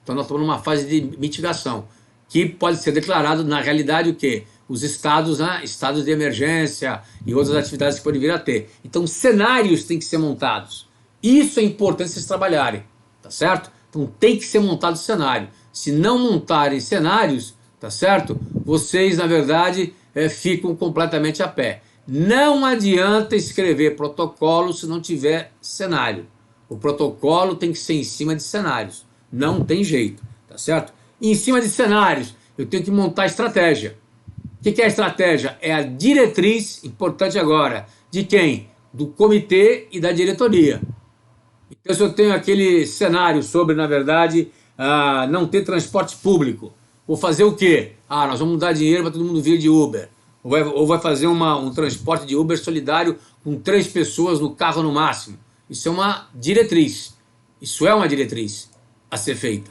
Então nós estamos numa fase de mitigação. que pode ser declarado, na realidade, o quê? Os estados, né? Estados de emergência e outras atividades que podem vir a ter. Então, cenários têm que ser montados. Isso é importante vocês trabalharem, tá certo? Então, tem que ser montado cenário. Se não montarem cenários, tá certo? Vocês, na verdade, ficam completamente a pé. Não adianta escrever protocolo se não tiver cenário. O protocolo tem que ser em cima de cenários. Não tem jeito, tá certo? E em cima de cenários, eu tenho que montar estratégia. O que é a estratégia? É a diretriz, importante agora, de quem? Do comitê e da diretoria. Então, se eu tenho aquele cenário sobre, na verdade, não ter transporte público, vou fazer o quê? Nós vamos dar dinheiro para todo mundo vir de Uber. Ou vai fazer um transporte de Uber solidário com 3 pessoas no carro no máximo. Isso é uma diretriz. Isso é uma diretriz a ser feita.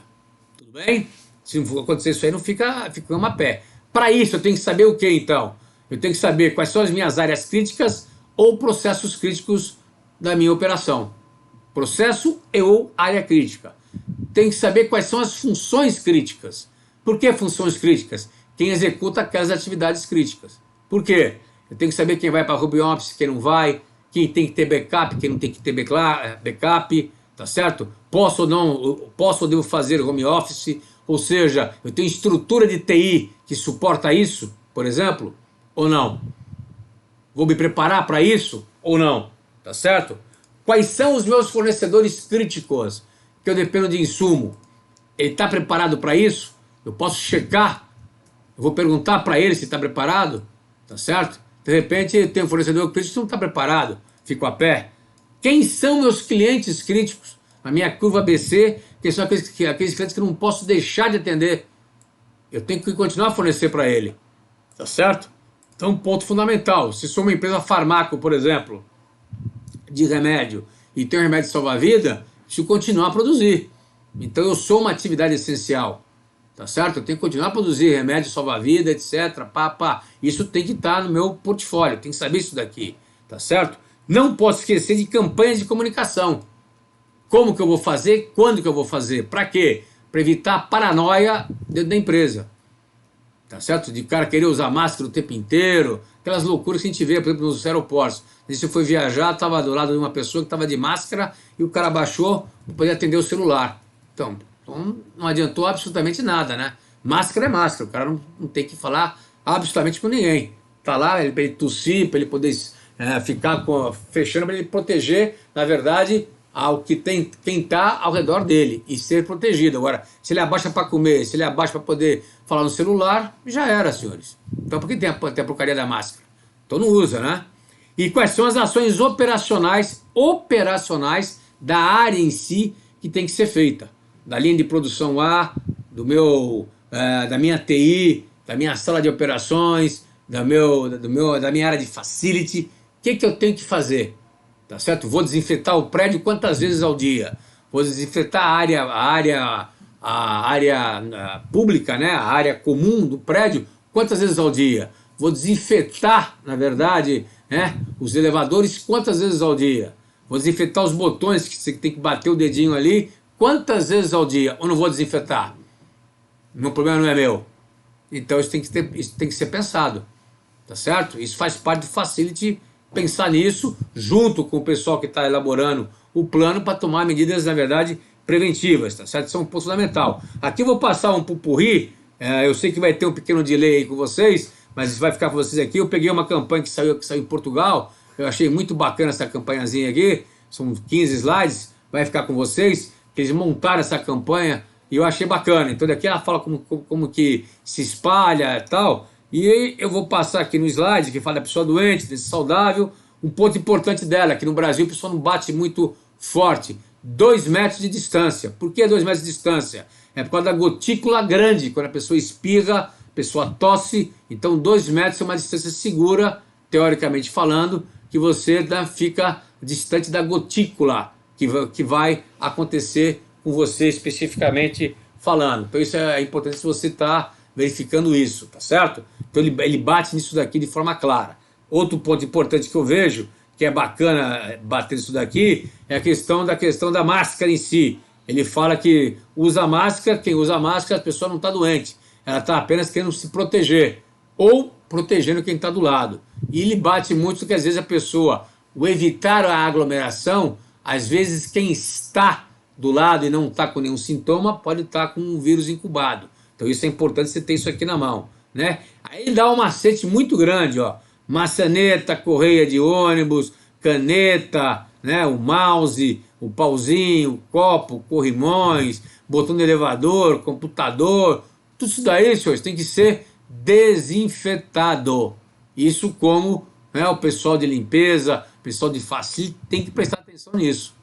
Tudo bem? Se não acontecer isso aí, não ficamos a pé. Para isso, eu tenho que saber o que, então? Eu tenho que saber quais são as minhas áreas críticas ou processos críticos da minha operação. Processo ou área crítica. Tenho que saber quais são as funções críticas. Por que funções críticas? Quem executa aquelas atividades críticas. Por quê? Eu tenho que saber quem vai para home office, quem não vai, quem tem que ter backup, quem não tem que ter backup, tá certo? Posso ou devo fazer home office, ou seja, eu tenho estrutura de TI que suporta isso, por exemplo, ou não? Vou me preparar para isso ou não? Tá certo? Quais são os meus fornecedores críticos que eu dependo de insumo? Ele está preparado para isso? Eu posso checar? Eu vou perguntar para ele se está preparado? Tá certo? De repente tem um fornecedor crítico que não está preparado, fico a pé. Quem são meus clientes críticos? A minha curva ABC, que são aqueles clientes que eu não posso deixar de atender. Eu tenho que continuar a fornecer para ele. Tá certo? Então, ponto fundamental. Se sou uma empresa farmaco, por exemplo, de remédio, e tem um remédio salva-vida, preciso continuar a produzir. Então, eu sou uma atividade essencial. Tá certo? Eu tenho que continuar a produzir remédio salva-vida, etc. Isso tem que estar no meu portfólio. Eu tenho que saber isso daqui. Tá certo? Não posso esquecer de campanhas de comunicação. Como que eu vou fazer? Quando que eu vou fazer? Para quê? Para evitar a paranoia dentro da empresa. Tá certo? De cara querer usar máscara o tempo inteiro. Aquelas loucuras que a gente vê, por exemplo, nos aeroportos. Se eu fui viajar, estava do lado de uma pessoa que estava de máscara e o cara baixou para poder atender o celular. Então, não adiantou absolutamente nada, né? Máscara é máscara. O cara não tem que falar absolutamente com ninguém. Tá lá para ele tossir, para ele poder ficar fechando, para ele proteger, na verdade, ao que tem quem está ao redor dele e ser protegido. Agora, se ele abaixa para comer, se ele abaixa para poder falar no celular, já era, senhores. Então, por que tem a porcaria da máscara? Então não usa, né? E quais são as ações operacionais da área em si que tem que ser feita? Da linha de produção A, da minha TI, da minha sala de operações, da minha área de facility. O que eu tenho que fazer? Tá certo? Vou desinfetar o prédio quantas vezes ao dia? Vou desinfetar a área pública, né? A área comum do prédio, quantas vezes ao dia? Vou desinfetar, na verdade, os elevadores quantas vezes ao dia? Vou desinfetar os botões que você tem que bater o dedinho ali quantas vezes ao dia? Ou não vou desinfetar? Meu problema não é meu. Então isso tem que ser pensado. Tá certo? Isso faz parte do facility, pensar nisso junto com o pessoal que está elaborando o plano para tomar medidas, na verdade, preventivas, tá certo? Isso é um ponto fundamental. Aqui eu vou passar um pupurri, eu sei que vai ter um pequeno delay aí com vocês, mas vai ficar com vocês aqui. Eu peguei uma campanha que saiu em Portugal, eu achei muito bacana essa campanhazinha aqui, são 15 slides, vai ficar com vocês, que eles montaram essa campanha e eu achei bacana. Então daqui ela fala como que se espalha e tal. E eu vou passar aqui no slide que fala da pessoa doente, saudável, um ponto importante dela, que no Brasil o pessoal não bate muito forte. 2 metros de distância. Por que 2 metros de distância? É por causa da gotícula grande, quando a pessoa espirra, a pessoa tosse. Então 2 metros é uma distância segura, teoricamente falando, que você fica distante da gotícula que vai acontecer com você especificamente falando. Então isso é importante se você está verificando isso, tá certo? Então ele bate nisso daqui de forma clara. Outro ponto importante que eu vejo, que é bacana bater nisso daqui, é a questão da máscara em si. Ele fala que usa máscara, quem usa máscara, a pessoa não está doente. ela está apenas querendo se proteger ou protegendo quem está do lado. E ele bate muito que às vezes a pessoa, o evitar a aglomeração, às vezes quem está do lado e não está com nenhum sintoma pode estar com um vírus incubado. Então isso é importante você ter isso aqui na mão, né? Aí ele dá um macete muito grande, ó. Maçaneta, correia de ônibus, caneta, né? O mouse, o pauzinho, o copo, corrimões, botão de elevador, computador, tudo isso daí, senhores, tem que ser desinfetado. Isso como, né, o pessoal de limpeza, o pessoal de facility tem que prestar atenção nisso.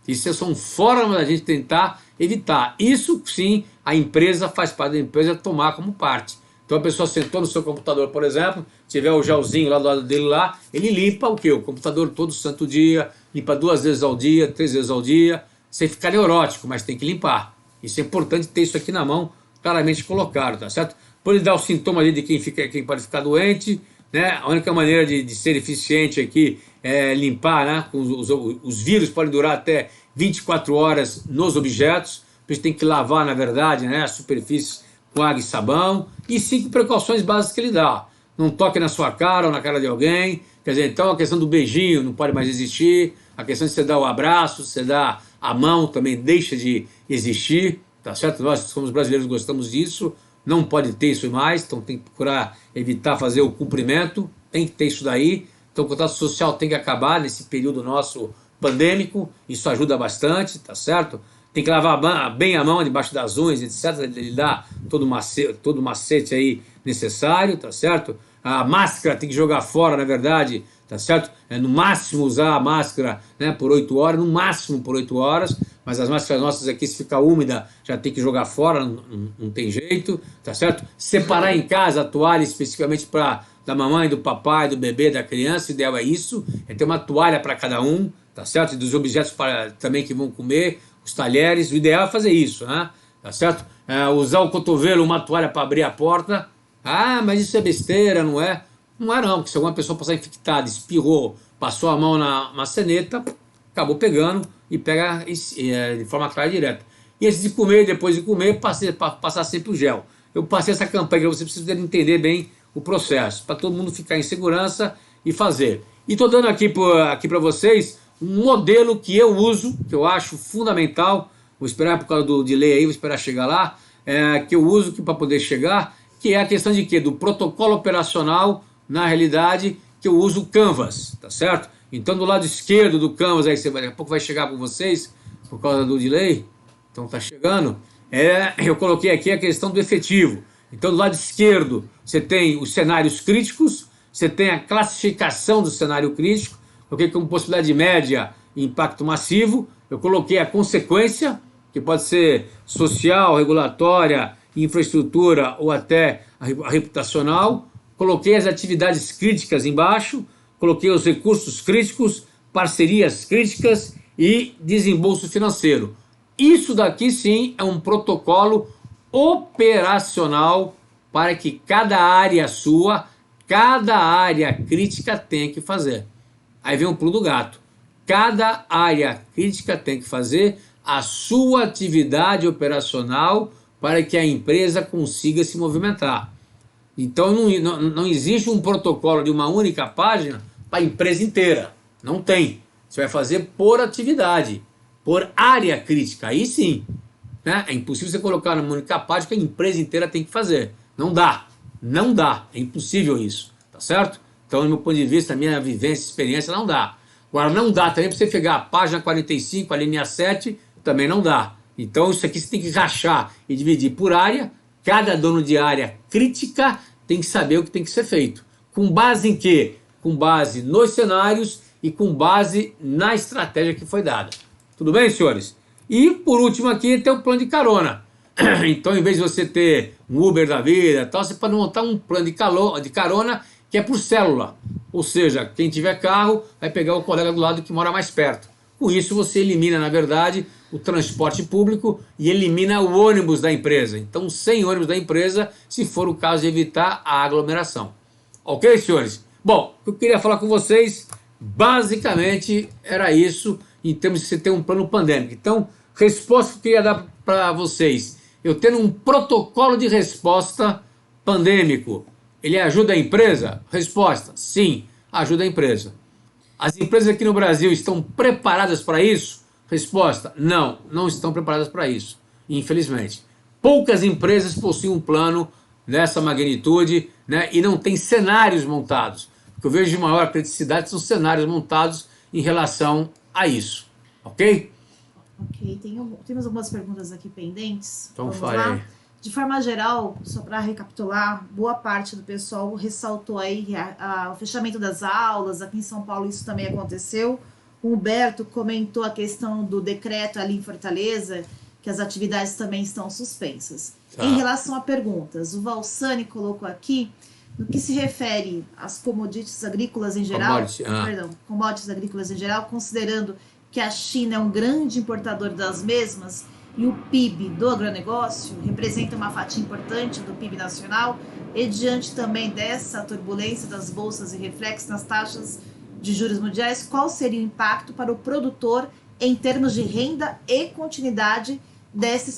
Isso são formas da gente tentar evitar. Isso sim, a empresa faz parte da empresa tomar como parte. Então a pessoa sentou no seu computador, por exemplo, tiver o gelzinho lá do lado dele lá, ele limpa o quê? O computador todo santo dia, limpa 2 vezes ao dia, 3 vezes ao dia, sem ficar neurótico, mas tem que limpar. Isso é importante ter isso aqui na mão, claramente colocado, tá certo? Por ele dar o sintoma ali de quem pode ficar doente, né? A única maneira de ser eficiente aqui é limpar, né? Os vírus podem durar até 24 horas nos objetos, a gente tem que lavar, na verdade, né, as superfícies com água e sabão, e 5 precauções básicas que ele dá. Não toque na sua cara ou na cara de alguém, quer dizer, então a questão do beijinho não pode mais existir, a questão de você dar o abraço, você dar a mão também deixa de existir, tá certo? Nós somos brasileiros, gostamos disso, não pode ter isso mais, então tem que procurar evitar fazer o cumprimento, tem que ter isso daí, então o contato social tem que acabar nesse período nosso pandêmico, isso ajuda bastante, tá certo? Tem que lavar bem a mão debaixo das unhas, etc. Ele dá todo o macete aí necessário, tá certo? A máscara tem que jogar fora, na verdade, tá certo? No máximo usar a máscara, né, por 8 horas, no máximo por 8 horas, mas as máscaras nossas aqui, se ficar úmida, já tem que jogar fora, não tem jeito, tá certo? Separar em casa a toalha especificamente da mamãe, do papai, do bebê, da criança, o ideal é isso, é ter uma toalha para cada um, tá certo? E dos objetos também que vão comer, os talheres, o ideal é fazer isso, né? Tá certo? Usar o cotovelo, uma toalha para abrir a porta. Ah, mas isso é besteira, não é? Não é não, porque se alguma pessoa passar infectada, espirrou, passou a mão na maçaneta, acabou pegando e pega de forma clara e direta. E antes de comer, depois de comer, passar sempre o gel. Eu passei essa campanha para você precisa entender bem o processo, para todo mundo ficar em segurança e fazer. E estou dando aqui para vocês um modelo que eu uso, que eu acho fundamental, vou esperar por causa do delay aí, vou esperar chegar lá, que eu uso para poder chegar, que é a questão de quê? Do protocolo operacional, na realidade, que eu uso o Canvas, tá certo? Então do lado esquerdo do Canvas, aí daqui a pouco vai chegar com vocês, por causa do delay, então tá chegando, eu coloquei aqui a questão do efetivo. Então do lado esquerdo você tem os cenários críticos, você tem a classificação do cenário crítico, coloquei como possibilidade média e impacto massivo, eu coloquei a consequência, que pode ser social, regulatória, infraestrutura ou até a reputacional, coloquei as atividades críticas embaixo, coloquei os recursos críticos, parcerias críticas e desembolso financeiro. Isso daqui sim é um protocolo operacional para que cada área sua, cada área crítica tenha que fazer. Aí vem o pulo do gato. Cada área crítica tem que fazer a sua atividade operacional para que a empresa consiga se movimentar. Então não existe um protocolo de uma única página para a empresa inteira. Não tem. Você vai fazer por atividade, por área crítica. Aí sim, né? É impossível você colocar numa única página que a empresa inteira tem que fazer. Não dá. Não dá. É impossível isso. Tá certo? Então, do meu ponto de vista, a minha vivência, experiência, não dá. Agora, não dá também para você pegar a página 45, a linha 7, também não dá. Então, isso aqui você tem que rachar e dividir por área. Cada dono de área crítica tem que saber o que tem que ser feito. Com base em quê? Com base nos cenários e com base na estratégia que foi dada. Tudo bem, senhores? E, por último aqui, tem o plano de carona. Então, em vez de você ter um Uber da vida, tal, você pode montar um plano de carona que é por célula, ou seja, quem tiver carro vai pegar o colega do lado que mora mais perto. Com isso você elimina, na verdade, o transporte público e elimina o ônibus da empresa. Então, sem ônibus da empresa, se for o caso de evitar a aglomeração. Ok, senhores? Bom, o que eu queria falar com vocês, basicamente, era isso, em termos de você ter um plano pandêmico. Então, resposta que eu queria dar para vocês, eu tendo um protocolo de resposta pandêmico, ele ajuda a empresa? Resposta, sim, ajuda a empresa. As empresas aqui no Brasil estão preparadas para isso? Resposta, não, não estão preparadas para isso, infelizmente. Poucas empresas possuem um plano dessa magnitude, né, e não tem cenários montados. O que eu vejo de maior criticidade são cenários montados em relação a isso, ok? Ok, temos algumas perguntas aqui pendentes. Então Vamos fale lá. aí. De forma geral, só para recapitular, boa parte do pessoal ressaltou aí o fechamento das aulas. Aqui em São Paulo isso também aconteceu. O Humberto comentou a questão do decreto ali em Fortaleza, que as atividades também estão suspensas. Tá. Em relação a perguntas, o Valsani colocou aqui, no que se refere às commodities agrícolas em geral, commodities agrícolas em geral, considerando que a China é um grande importador das mesmas e o PIB do agronegócio representa uma fatia importante do PIB nacional, e diante também dessa turbulência das bolsas e reflexo nas taxas de juros mundiais, qual seria o impacto para o produtor em termos de renda e continuidade dessa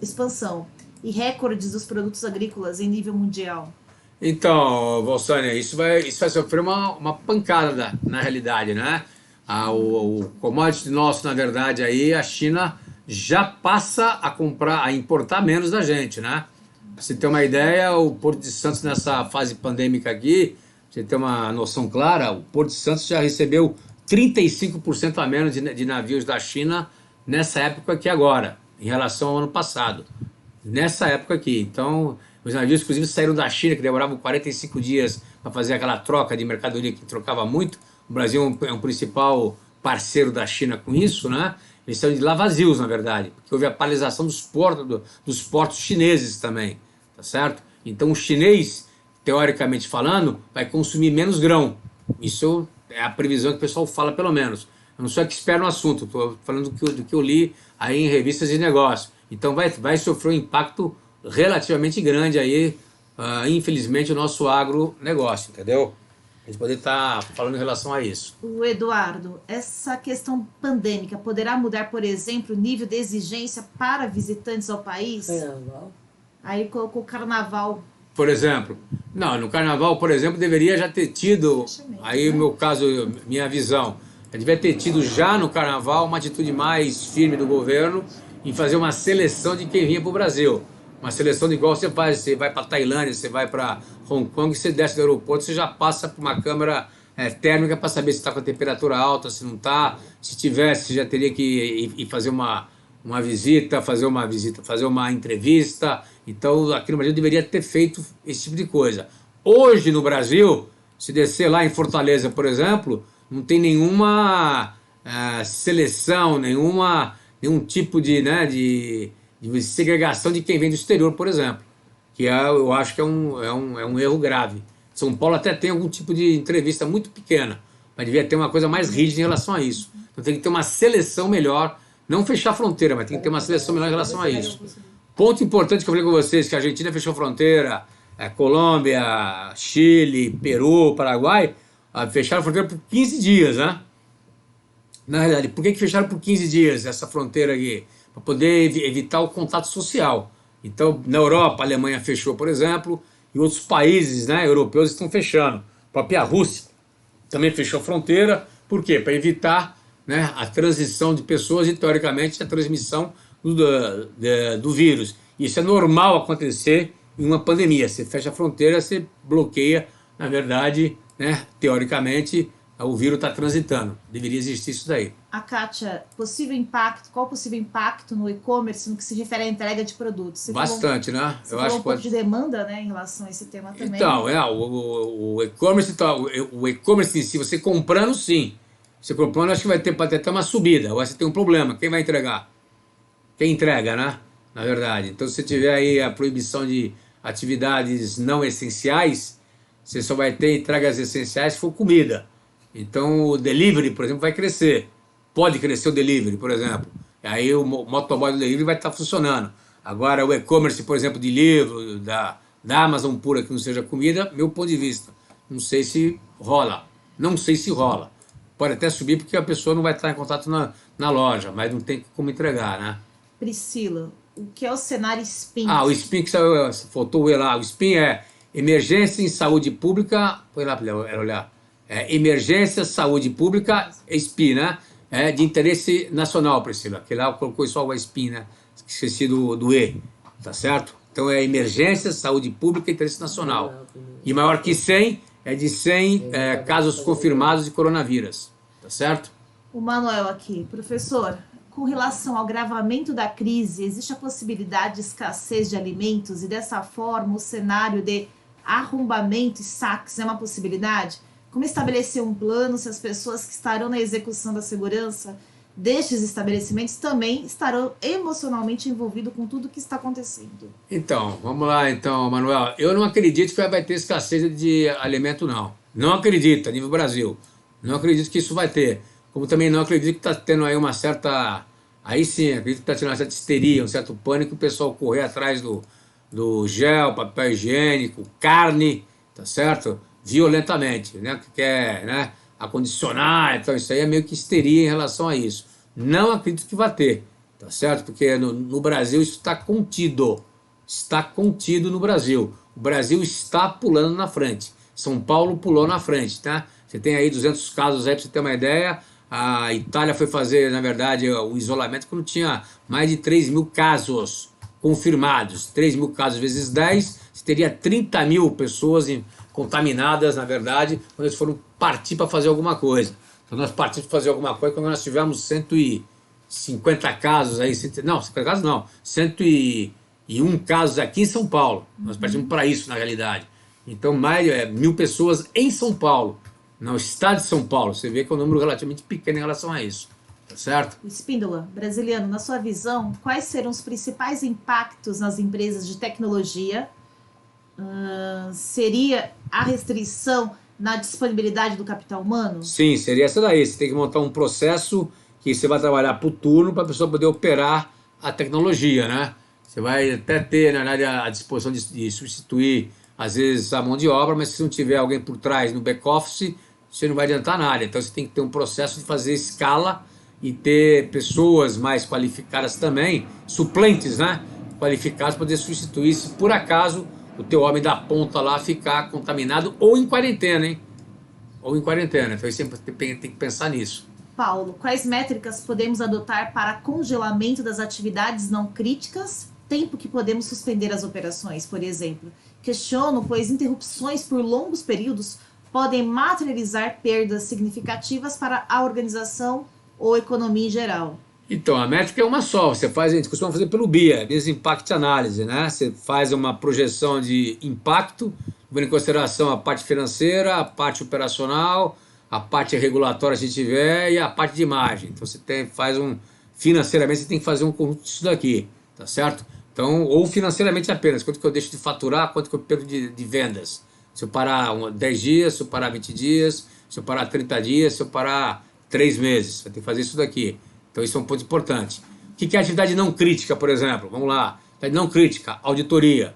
expansão e recordes dos produtos agrícolas em nível mundial? Então, Valsânia, isso vai sofrer uma pancada na realidade, né? O commodity nosso, na verdade, aí a China já passa a importar menos da gente, né? Pra você ter uma ideia, o Porto de Santos nessa fase pandêmica aqui, pra você ter uma noção clara, o Porto de Santos já recebeu 35% a menos de navios da China nessa época aqui agora, em relação ao ano passado. Nessa época aqui. Então, os navios, inclusive, saíram da China, que demoravam 45 dias para fazer aquela troca de mercadoria que trocava muito. O Brasil é um principal parceiro da China com isso, né? Eles são de lá vazios, na verdade, porque houve a paralisação dos portos chineses também, tá certo? Então, o chinês, teoricamente falando, vai consumir menos grão. Isso é a previsão que o pessoal fala, pelo menos. Eu não sou expert no assunto, estou falando do que eu li aí em revistas de negócio. Então, vai sofrer um impacto relativamente grande aí, infelizmente, o nosso agronegócio, entendeu? A gente poder estar falando em relação a isso. O Eduardo, essa questão pandêmica poderá mudar, por exemplo, o nível de exigência para visitantes ao país? Carnaval. Aí colocou o carnaval. Por exemplo, não, no carnaval, por exemplo, deveria já ter tido, aí o meu caso, minha visão, devia ter tido já no carnaval uma atitude mais firme do governo em fazer uma seleção de quem vinha para o Brasil. Uma seleção de igual você vai para Tailândia, você vai para Hong Kong, você desce do aeroporto, você já passa por uma câmara térmica para saber se está com a temperatura alta, se não está. Se tivesse, já teria que ir fazer uma visita, fazer uma entrevista. Então, aqui no Brasil deveria ter feito esse tipo de coisa. Hoje, no Brasil, se descer lá em Fortaleza, por exemplo, não tem nenhuma seleção, nenhum tipo de segregação de quem vem do exterior, por exemplo, que eu acho que é um erro grave. São Paulo até tem algum tipo de entrevista muito pequena, mas devia ter uma coisa mais rígida em relação a isso. Então tem que ter uma seleção melhor, não fechar a fronteira, mas tem que ter uma seleção melhor em relação a isso. Ponto importante que eu falei com vocês, que a Argentina fechou a fronteira, Colômbia, Chile, Peru, Paraguai, fecharam a fronteira por 15 dias, né? Na realidade, por que fecharam por 15 dias essa fronteira aqui? Para poder evitar o contato social. Então, na Europa, a Alemanha fechou, por exemplo, e outros países, né, europeus estão fechando. A própria Rússia também fechou a fronteira. Por quê? Para evitar, né, a transição de pessoas e, teoricamente, a transmissão do vírus. Isso é normal acontecer em uma pandemia. Você fecha a fronteira, você bloqueia, na verdade, né, teoricamente, o vírus está transitando. Deveria existir isso daí. A Kátia, qual o possível impacto no e-commerce no que se refere à entrega de produtos? Você Bastante, falou, né? Você falou um pouco de demanda, né, em relação a esse tema também. Então, o e-commerce em si, você comprando, sim. Você comprando, acho que vai ter até uma subida. Agora você tem um problema. Quem vai entregar? Quem entrega, né? Na verdade. Então, se você tiver aí a proibição de atividades não essenciais, você só vai ter entregas essenciais se for comida. Então, o delivery, por exemplo, vai crescer. Pode crescer o delivery, por exemplo. Aí o motoboy do delivery vai estar funcionando. Agora, o e-commerce, por exemplo, de livro, da Amazon pura, que não seja comida, meu ponto de vista, não sei se rola. Não sei se rola. Pode até subir porque a pessoa não vai estar em contato na loja, mas não tem como entregar, né? Priscila, o que é o cenário SPIN? O SPIN que saiu, faltou o E lá. O SPIN é Emergência em Saúde Pública. Põe lá para olhar. Emergência, Saúde Pública, SPIN, né? De interesse nacional, Priscila. Que lá colocou só o SPIN, né? Esqueci do E, tá certo? Então é Emergência, Saúde Pública, interesse nacional. E maior que 100 é de 100 casos confirmados de coronavírus, tá certo? O Manuel aqui, professor, com relação ao agravamento da crise, existe a possibilidade de escassez de alimentos e dessa forma o cenário de arrombamento e saques é uma possibilidade? Como estabelecer um plano se as pessoas que estarão na execução da segurança destes estabelecimentos também estarão emocionalmente envolvidos com tudo que está acontecendo? Então, vamos lá então, Manuel. Eu não acredito que vai ter escassez de alimento, não. Não acredito, a nível Brasil. Não acredito que isso vai ter. Como também não acredito que está tendo aí uma certa... Aí sim, acredito que está tendo uma certa histeria, um certo pânico, o pessoal correr atrás do gel, papel higiênico, carne, tá certo? Violentamente, né? Que quer, né? Acondicionar, então isso aí é meio que histeria em relação a isso. Não acredito que vai ter, tá certo? Porque no Brasil isso está contido no Brasil. O Brasil está pulando na frente. São Paulo pulou na frente, tá? Você tem aí 200 casos aí, para você ter uma ideia. A Itália foi fazer, na verdade, o isolamento quando tinha mais de 3 mil casos confirmados. 3 mil casos vezes 10, você teria 30 mil pessoas contaminadas, na verdade, quando eles foram partir para fazer alguma coisa. Então nós partimos para fazer alguma coisa quando nós tivemos 150 casos aí, 50 casos não, 101 casos aqui em São Paulo. Nós partimos para isso, na realidade. Então mais 1.000 pessoas em São Paulo, no estado de São Paulo. Você vê que é um número relativamente pequeno em relação a isso. Tá certo? Espíndola, brasiliano, na sua visão, quais serão os principais impactos nas empresas de tecnologia? Seria a restrição na disponibilidade do capital humano? Sim, seria essa daí. Você tem que montar um processo que você vai trabalhar por turno para a pessoa poder operar a tecnologia, né? Você vai até ter, na verdade, a disposição de substituir, às vezes, a mão de obra, mas se não tiver alguém por trás no back-office, você não vai adiantar nada. Então você tem que ter um processo de fazer escala e ter pessoas mais qualificadas também, suplentes, né? Qualificadas para poder substituir se por acaso o teu homem da ponta lá ficar contaminado ou em quarentena, hein? Ou em quarentena. Então sempre tem que pensar nisso. Paulo, quais métricas podemos adotar para congelamento das atividades não críticas? Tempo que podemos suspender as operações, por exemplo. Questiono, pois interrupções por longos períodos podem materializar perdas significativas para a organização ou economia em geral. Então, a métrica é uma só. A gente costuma fazer pelo BIA, Business Impact Analysis, né? Você faz uma projeção de impacto, levando em consideração a parte financeira, a parte operacional, a parte regulatória se tiver e a parte de margem. Então, financeiramente, você tem que fazer um conjunto disso daqui, tá certo? Então, ou financeiramente apenas, quanto que eu deixo de faturar, quanto que eu perco de vendas. Se eu parar 10 dias, se eu parar 20 dias, se eu parar 30 dias, se eu parar 3 meses. Vai ter que fazer isso daqui. Então, isso é um ponto importante. O que é atividade não crítica, por exemplo? Vamos lá. Atividade não crítica, auditoria.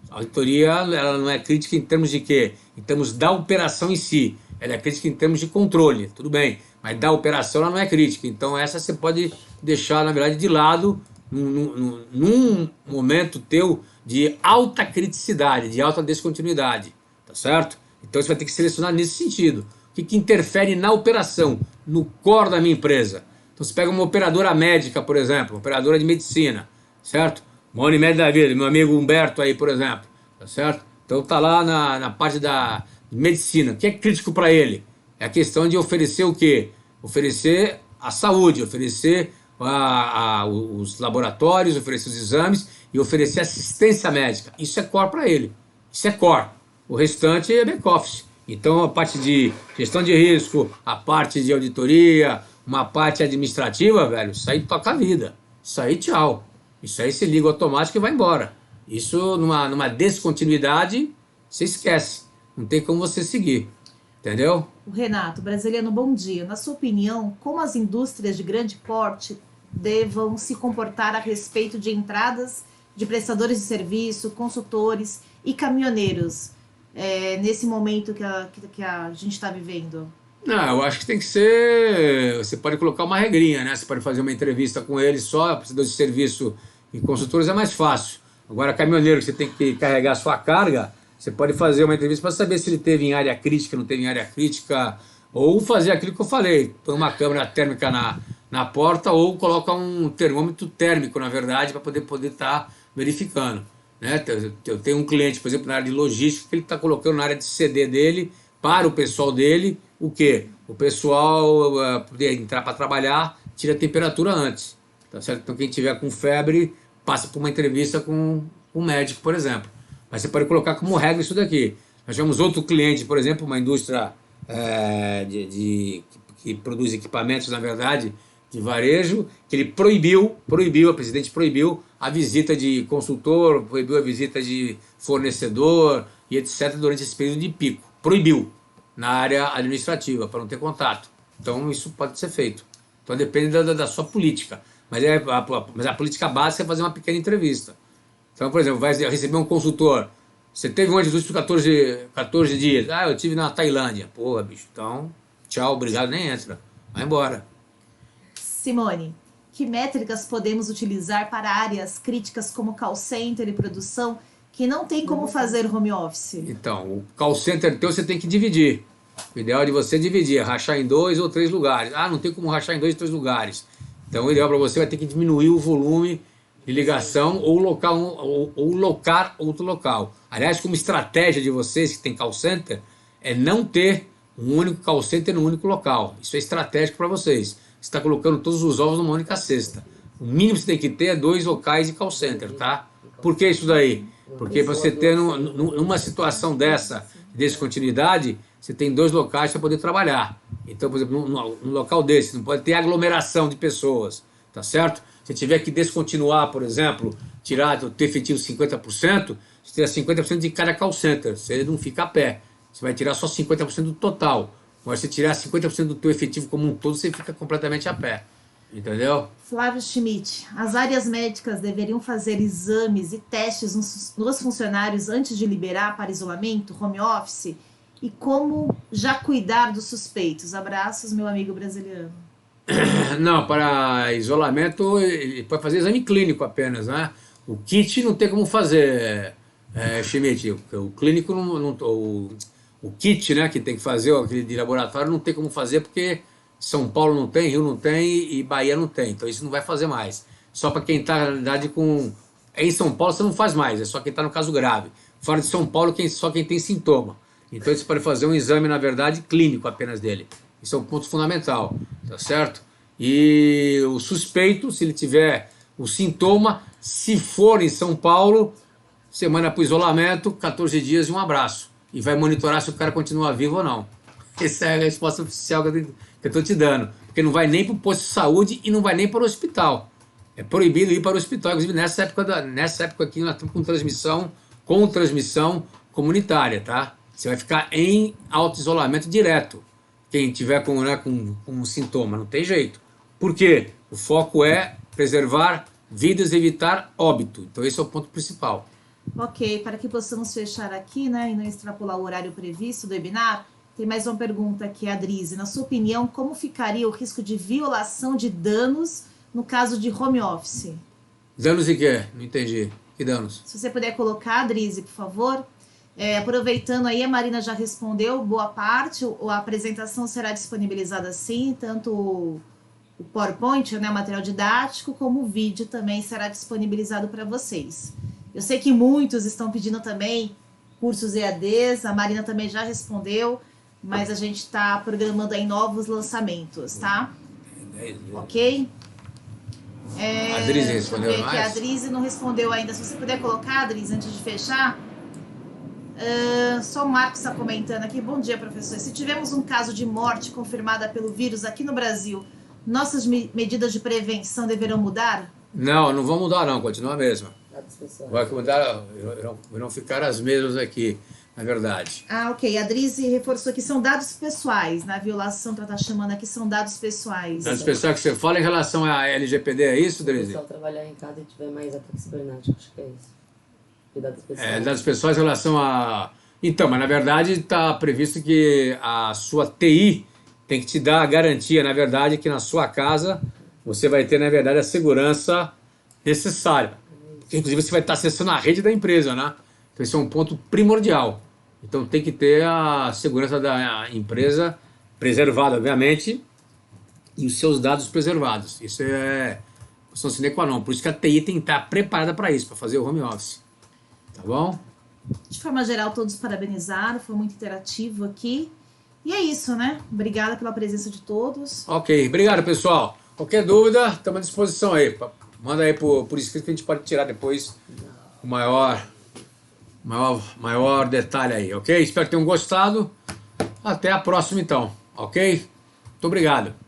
A auditoria, ela não é crítica em termos de quê? Em termos da operação em si. Ela é crítica em termos de controle, tudo bem. Mas da operação, ela não é crítica. Então, essa você pode deixar, na verdade, de lado num momento teu de alta criticidade, de alta descontinuidade. Tá certo? Então, você vai ter que selecionar nesse sentido. O que interfere na operação, no core da minha empresa? Então, você pega uma operadora médica, por exemplo, uma operadora de medicina, certo? Uma Unimed da vida, meu amigo Humberto aí, por exemplo, tá certo? Então, tá lá na parte da medicina. O que é crítico para ele? É a questão de oferecer o quê? Oferecer a saúde, oferecer os laboratórios, oferecer os exames e oferecer assistência médica. Isso é core para ele. Isso é core. O restante é back-office. Então, a parte de gestão de risco, a parte de auditoria, uma parte administrativa, velho, isso aí toca a vida. Isso aí, tchau. Isso aí se liga automático e vai embora. Isso, numa descontinuidade, você esquece. Não tem como você seguir. Entendeu? O Renato, brasiliano, bom dia. Na sua opinião, como as indústrias de grande porte devam se comportar a respeito de entradas de prestadores de serviço, consultores e caminhoneiros nesse momento que a gente está vivendo? Não, eu acho que tem que ser... Você pode colocar uma regrinha, né? Você pode fazer uma entrevista com eles só, prestadores de serviço Em consultores é mais fácil. Agora, caminhoneiro, que você tem que carregar a sua carga, você pode fazer uma entrevista para saber se ele teve em área crítica, não teve em área crítica, ou fazer aquilo que eu falei, põe uma câmera térmica na porta ou coloca um termômetro térmico, na verdade, para poder estar verificando. Né? Eu tenho um cliente, por exemplo, na área de logística, que ele está colocando na área de CD dele, para o pessoal dele, o quê? O pessoal poder entrar para trabalhar, tira a temperatura antes. Tá certo? Então, quem tiver com febre, passa por uma entrevista com um médico, por exemplo. Mas você pode colocar como regra isso daqui. Nós tivemos outro cliente, por exemplo, uma indústria que produz equipamentos, na verdade, de varejo, que ele proibiu, a presidente proibiu a visita de consultor, proibiu a visita de fornecedor e etc. durante esse período de pico. Proibiu na área administrativa, para não ter contato. Então, isso pode ser feito. Então, depende da sua política. Mas a política básica é fazer uma pequena entrevista. Então, por exemplo, vai receber um consultor. Você teve uma atitude por 14 dias. Ah, eu tive na Tailândia. Porra, bicho. Então, tchau, obrigado, nem entra. Vai embora. Simone, que métricas podemos utilizar para áreas críticas como call center e produção que não tem como fazer home office? Então, o call center teu você tem que dividir. O ideal é de você dividir, rachar em 2 ou 3 lugares. Ah, não tem como rachar em 2 ou 3 lugares. Então, o ideal para você vai ter que diminuir o volume de ligação ou locar outro local. Aliás, como estratégia de vocês que tem call center, é não ter um único call center num único local. Isso é estratégico para vocês. Você está colocando todos os ovos numa única cesta. O mínimo que você tem que ter é 2 locais de call center, tá? Por que isso daí? Porque para você ter numa situação dessa, de descontinuidade, você tem 2 locais para poder trabalhar. Então, por exemplo, num local desse, não pode ter aglomeração de pessoas, tá certo? Se tiver que descontinuar, por exemplo, tirar o teu efetivo 50%, você tira 50% de cada call center, você não fica a pé. Você vai tirar só 50% do total. Mas se tirar 50% do teu efetivo como um todo, você fica completamente a pé. Entendeu? Flávio Schmidt, as áreas médicas deveriam fazer exames e testes nos funcionários antes de liberar para isolamento, home office? E como já cuidar dos suspeitos? Abraços, meu amigo brasileiro. Não, para isolamento, ele pode fazer exame clínico apenas, né? O kit não tem como fazer, Schmidt. O clínico, o kit, né, que tem que fazer, aquele de laboratório, não tem como fazer porque São Paulo não tem, Rio não tem e Bahia não tem. Então isso não vai fazer mais. Só para quem está, na realidade, em São Paulo você não faz mais, é só quem está no caso grave. Fora de São Paulo, só quem tem sintoma. Então você pode fazer um exame, na verdade, clínico apenas dele. Isso é um ponto fundamental, tá certo? E o suspeito, se ele tiver o sintoma, se for em São Paulo, você manda para o isolamento, 14 dias e um abraço. E vai monitorar se o cara continua vivo ou não. Essa é a resposta oficial que eu estou te dando. Porque não vai nem para o posto de saúde e não vai nem para o hospital. É proibido ir para o hospital. Inclusive, nessa época aqui, nós estamos com transmissão comunitária, tá? Você vai ficar em auto-isolamento direto. Quem tiver com sintoma, não tem jeito. Por quê? O foco é preservar vidas e evitar óbito. Então esse é o ponto principal. Ok, para que possamos fechar aqui, né, e não extrapolar o horário previsto do webinar, tem mais uma pergunta aqui, Adrize. Na sua opinião, como ficaria o risco de violação de danos no caso de home office? Danos de quê? Não entendi. Que danos? Se você puder colocar, Adrize, por favor. Aproveitando aí, a Marina já respondeu boa parte, a apresentação será disponibilizada sim, tanto o PowerPoint, né, o material didático, como o vídeo também será disponibilizado para vocês. Eu sei que muitos estão pedindo também cursos EADs, a Marina também já respondeu, mas a gente está programando aí novos lançamentos, tá? Ok? A Adrize respondeu mais? A Adrize não respondeu ainda. Se você puder colocar, Adrize, antes de fechar. Só o Marcos está comentando aqui. Bom dia, professor. Se tivermos um caso de morte confirmada pelo vírus aqui no Brasil, nossas medidas de prevenção deverão mudar? Não vão mudar não, continua a mesma. Dados pessoais. Vai mudar, irão ficar as mesmas aqui, na verdade. Ok. A Adrize reforçou que são dados pessoais. Na violação que ela está chamando aqui, são dados pessoais. Dados pessoais que você fala em relação à LGPD, é isso, Se o Adrize? pessoal trabalhar em casa e tiver mais ataque cibernético, acho que é isso. E dados pessoais. Dados pessoais em relação a... Então, mas na verdade está previsto que a sua TI tem que te dar a garantia, na verdade, que na sua casa você vai ter, na verdade, a segurança necessária. Porque, inclusive, você vai estar acessando a rede da empresa, né? Então, esse é um ponto primordial. Então, tem que ter a segurança da empresa preservada, obviamente, e os seus dados preservados. Isso é questão sine qua non. Por isso que a TI tem que estar preparada para isso, para fazer o home office. Tá bom? De forma geral, todos parabenizaram, foi muito interativo aqui. E é isso, né? Obrigada pela presença de todos. Ok, obrigado, pessoal. Qualquer dúvida, estamos à disposição aí. Manda aí por escrito que a gente pode tirar depois o maior detalhe aí, ok? Espero que tenham gostado. Até a próxima, então, ok? Muito obrigado.